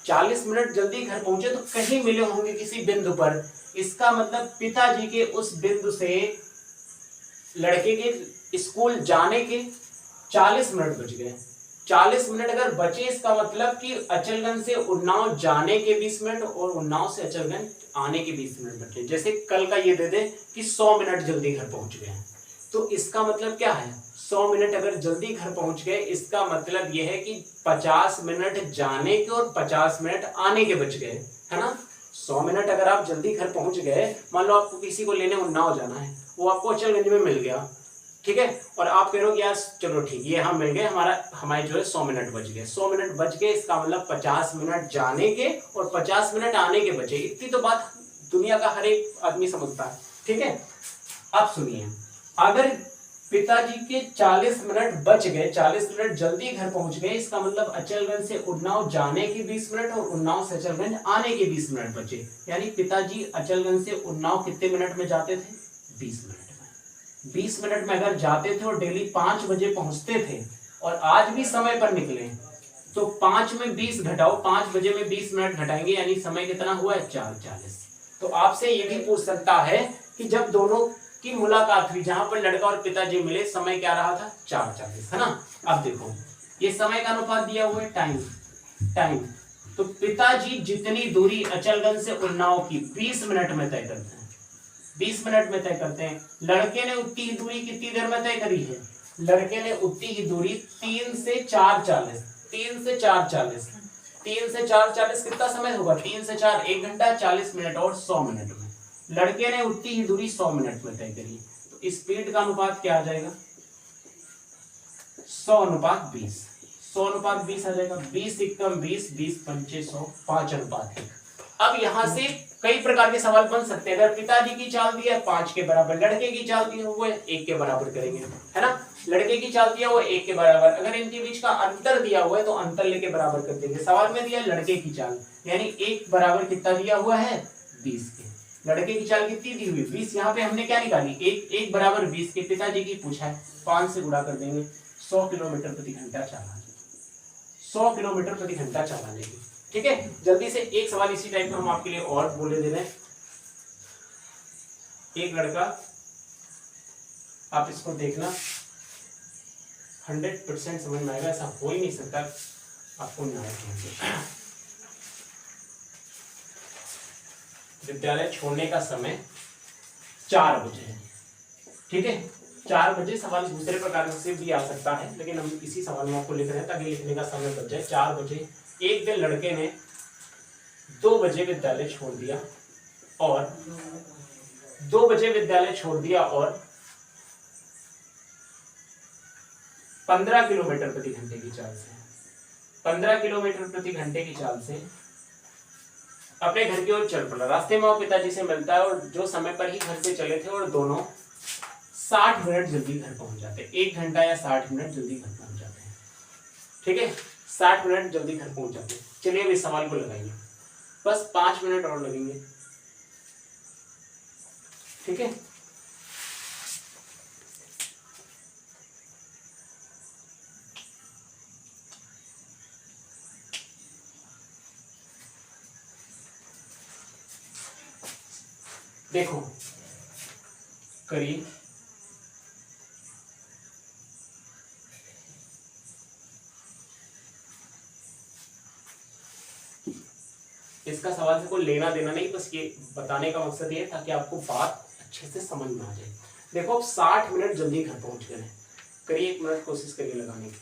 40 मिनट जल्दी घर पहुंचे तो कहीं मिले होंगे किसी बिंदु पर, इसका मतलब पिताजी के उस बिंदु से लड़के के स्कूल जाने के 40 मिनट बच गए। 40 मिनट अगर बचे इसका मतलब कि अचलगंज से उन्नाव जाने के 20 मिनट और उन्नाव से अचलगंज आने के 20 मिनट बचे। जैसे कल का ये दे दे कि 100 मिनट जल्दी घर पहुंच गए, तो इसका मतलब क्या है, 100 मिनट अगर जल्दी घर पहुंच गए इसका मतलब यह है कि 50 मिनट जाने के और 50 मिनट आने के बच गए, है ना। 100 मिनट अगर आप जल्दी घर पहुंच गए, मान लो आपको किसी को लेने उन्नाव जाना है, वो आपको अचलगंज में मिल गया, ठीक है, और आप कह रहे हो यार चलो ठीक ये हम मिल गए, हमारे जो है 100 मिनट बच गए। 100 मिनट बच गए इसका मतलब 50 मिनट जाने के और 50 मिनट आने के बचे। इतनी तो बात दुनिया का हर एक आदमी समझता है, ठीक है। अब सुनिए, अगर पिताजी के 40 मिनट बच गए, 40 मिनट जल्दी घर पहुंच गए, इसका मतलब अचलगंज से उन्नाव जाने के 20 मिनट और उन्नाव से अचलगंज आने के 20 मिनट बचे। यानी पिताजी अचलगंज से उन्नाव कितने मिनट में जाते थे, 20 मिनट में। 20 मिनट में अगर जाते थे और डेली 5 बजे पहुंचते थे और आज भी समय पर निकले, तो 5 में 20 घटाओ, 5 बजे में 20 मिनट घटाएंगे, यानी समय कितना हुआ है, 4:40। तो आपसे ये भी पूछ सकता है कि जब दोनों की मुलाकात हुई, जहां पर लड़का और पिताजी मिले, समय क्या रहा था, 4:40, है ना। अब देखो ये समय का अनुपात दिया हुआ है, टाइम। तो पिताजी जितनी दूरी अचलगंज से उन्नाव की 20 मिनट में तय करते हैं, 20 मिनट में तय करते हैं, लड़के ने उतनी ही दूरी कितनी देर में तय करी है, लड़के ने उतनी ही दूरी 3 से 4:40, 3 से 4:40, 3 से 4:40 कितना समय होगा, 3 से 4 1 घंटा 40 मिनट और 100 मिनट में लड़के ने उतनी ही दूरी 100 मिनट में तय करी। तो स्पीड का अनुपात क्या आ जाएगा, 100:20, 100:20 आ जाएगा। 20 एकम 20, 20 पंचे 100, 5:1। अब यहां से कई प्रकार के सवाल बन सकते हैं। अगर पिताजी की चाल दी है 5 के बराबर, लड़के की चाल दी हुई है 1 के बराबर करेंगे, है ना। लड़के की चाल दिया हुआ है 1 के बराबर, अगर इनके बीच का अंतर दिया हुआ है तो अंतर लेके बराबर कर देंगे। सवाल में दिया लड़के की चाल, यानी 1 बराबर कितना दिया हुआ है, 20 के। लड़के की चाल कितनी दी हुई, 20, यहाँ पे हमने क्या निकाली, 1 बराबर 20 के, पिताजी की पूछा है, 5 से गुणा कर देंगे, 100 किलोमीटर प्रति घंटा चाल, 100 किलोमीटर प्रति घंटा चला लेंगे, ठीक है। जल्दी से एक सवाल इसी टाइप का हम आपके लिए और बोले दे रहे हैं। एक लड़का, आप इसको देखना 100% समझ में आएगा, ऐसा हो ही नहीं सकता आपको न्याय कहेंगे। विद्यालय छोड़ने का समय 4 बजे है, ठीक है। 4 बजे सवाल दूसरे प्रकार से भी आ सकता है, लेकिन हम इसी सवाल में आपको लिख रहे हैं ताकि लिखने का समय बच जाए। 4 बजे एक दिन लड़के ने 2 बजे विद्यालय छोड़ दिया और 2 बजे विद्यालय छोड़ दिया और 15 किलोमीटर प्रति घंटे की चाल से 15 किलोमीटर प्रति घंटे की चाल से अपने घर की ओर चल पड़ा। रास्ते में वो पिताजी से मिलता है और जो समय पर ही घर से चले थे और दोनों 60 मिनट जल्दी घर पहुंच जाते हैं, 1 घंटा या 60 मिनट जल्दी घर पहुंच जाते हैं, ठीक है। 60 मिनट जल्दी घर पहुंच जाते हैं। चलिए अब इस सवाल को लगाइए, बस 5 मिनट और लगेंगे, ठीक है। देखो करिए, इसका सवाल से कोई लेना देना नहीं, बस ये बताने का मकसद ये है ताकि आपको बात अच्छे से समझ में आ जाए। देखो अब 60 मिनट जल्दी घर पहुंच गए, करिए 1 मिनट कोशिश करिए लगाने की।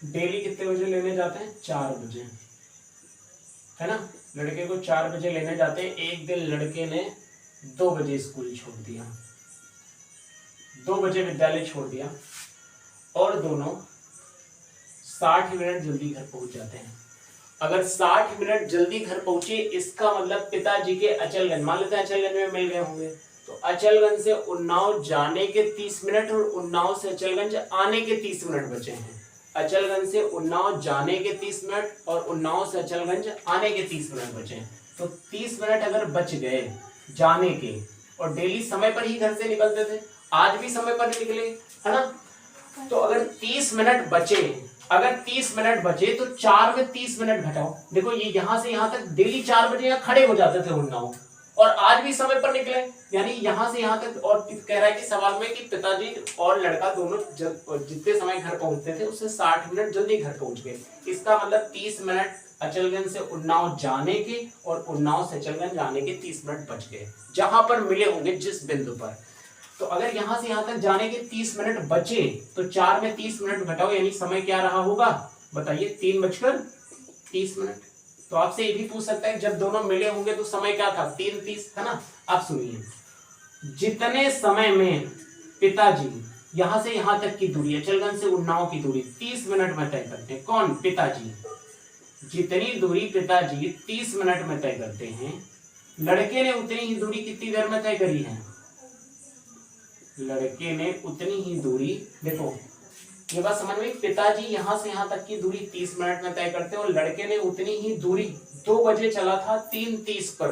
डेली कितने बजे लेने जाते हैं? 4 बजे, है ना। लड़के को 4 बजे लेने जाते हैं। एक दिन लड़के ने 2 बजे स्कूल छोड़ दिया, 2 बजे विद्यालय छोड़ दिया, और दोनों 60 मिनट जल्दी घर पहुंच जाते हैं। अगर 60 मिनट जल्दी घर पहुंचे, इसका मतलब पिताजी के अचलगंज, मान लेते हैं अचलगंज में मिल गए होंगे, तो अचलगंज से उन्नाव जाने के 30 मिनट और उन्नाव से अचलगंज आने के 30 मिनट बचे हैं। अचलगंज से उन्नाव जाने के 30 मिनट और उन्नाव से अचलगंज आने के 30 मिनट बचे हैं। तो 30 मिनट अगर बच गए जाने के, और डेली समय पर ही घर से निकलते थे, आज भी समय पर निकले, है ना। तो अगर 30 मिनट बचे, अगर 30 मिनट बचे तो 4 में 30 मिनट घटाओ। देखो ये यहां से यहां तक डेली 4 बजे यहाँ खड़े हो जाते थे उन्नाव, और आज भी समय पर निकले, यानी यहां से यहां तक। और कह रहा है कि सवाल में कि पिताजी और लड़का दोनों जितने समय घर पहुंचते थे उससे 60 मिनट जल्दी घर पहुंच गए। इसका मतलब 30 मिनट अचलगंज से उन्नाव जाने के और उन्नाव से अचलगंज आने के 30 मिनट बच गए, जहां पर मिले होंगे जिस बिंदु पर। तो अगर यहां से यहां तक जाने के 30 मिनट बचे तो 4 में 30 मिनट घटाओ, यानी समय क्या रहा होगा बताइए? 3:30 मिनट। तो आपसे ये भी पूछ सकता है जब दोनों मिले होंगे तो समय क्या था? 3:30, है ना। आप सुनिए, जितने समय में पिताजी यहां से यहां तक की दूरी, अचलगंज से उन्नाव की दूरी 30 मिनट में तय करते हैं, कौन? पिताजी। जितनी दूरी पिताजी 30 मिनट में तय करते हैं, लड़के ने उतनी ही दूरी कितनी देर में तय करी है? लड़के ने उतनी ही दूरी, देखो ये बात समझ में, पिताजी यहां से यहां तक की दूरी 30 मिनट में तय करते हैं, और लड़के ने उतनी ही दूरी 2 बजे चला था 3:30 पर,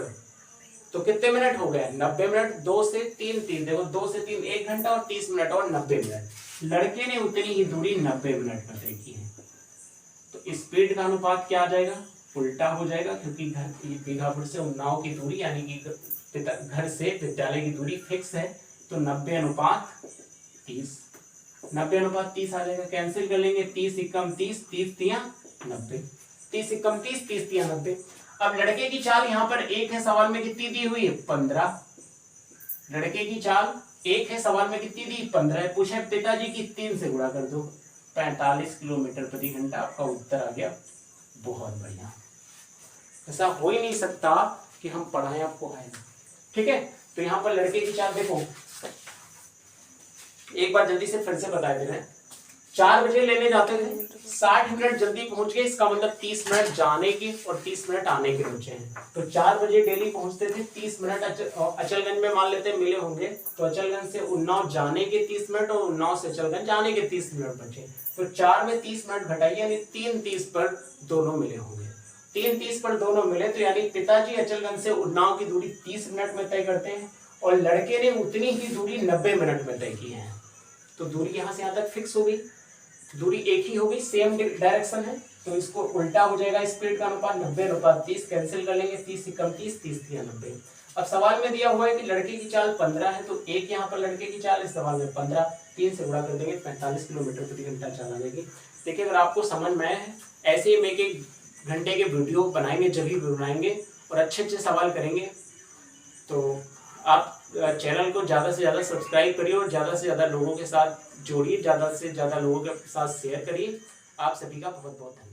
तो कितने मिनट हो गए? 90 मिनट। 2 से 3 3, देखो 2 से 3 1 घंटा और 30 मिनट और 90 मिनट। लड़के ने उतनी ही दूरी 90 मिनट में तय की है। तो स्पीड का अनुपात क्या आ जाएगा? उल्टा हो जाएगा, क्योंकि घर बीघापुर से उन्नाव की दूरी यानी कि घर से विद्यालय की दूरी फिक्स है, तो 90:30, 90:30 आ जाएगा। कैंसिल कर लेंगे, 30 एकम 30, 30 तिया 90, 30 एकम 30, 30 तिया 90। अब लड़के की चाल यहाँ पर 1 है, सवाल में कितनी दी हुई है? 15। लड़के की चाल 1 है, सवाल में कितनी दी? 15 है। पूछे पिताजी की 3 से गुणा कर दो, 45 किलोमीटर प्रति घंटा। आपका उत्तर आ गया। बहुत बढ़िया। ऐसा हो ही नहीं सकता कि हम पढ़ाएं आपको है, ठीक है। तो यहाँ पर लड़के की चाल देखो, एक बार जल्दी से फिर से बता दे रहे हैं। 4 बजे लेने जाते थे, 60 मिनट जल्दी पहुंच गए, इसका मतलब 30 मिनट जाने के और 30 मिनट आने के बचे हैं। तो 4 बजे डेली पहुंचते थे, 30 मिनट अचलगंज में मान लेते मिले होंगे, तो अचलगंज से उन्नाव जाने के 30 मिनट और उन्नाव से अचलगंज जाने के 30 मिनट बचे। तो 4 में 30 मिनट घटाइए, यानी 3:30 पर दोनों मिले होंगे। 3:30 पर दोनों मिले, तो यानी पिताजी अचलगंज से उन्नाव की दूरी 30 मिनट में तय करते हैं, और लड़के ने उतनी ही दूरी 90 मिनट में तय की है। तो दूरी यहां से यहां तक फिक्स हो गई, दूरी एक ही हो गई, सेम डायरेक्शन है, तो इसको उल्टा हो जाएगा। स्पीड का अनुपात 90:30, कैंसिल कर लेंगे, 30 एकम 30, 30 तिया 90। अब सवाल में दिया हुआ है कि लड़के की चाल 15 है, तो 1 यहाँ पर लड़के की चाल, इस सवाल में 15, 3 से गुणा कर देंगे, 45 किलोमीटर प्रति घंटा चाल आ जाएगी। देखिए अगर आपको समझ में आया है, ऐसे ही मैं एक घंटे के वीडियो बनाएंगे, जब भी बनाएंगे और अच्छे अच्छे सवाल करेंगे। तो आप चैनल को ज़्यादा से ज़्यादा सब्सक्राइब करिए और ज़्यादा से ज़्यादा लोगों के साथ जोड़िए, ज़्यादा से ज़्यादा लोगों के साथ शेयर करिए। आप सभी का बहुत बहुत धन्यवाद।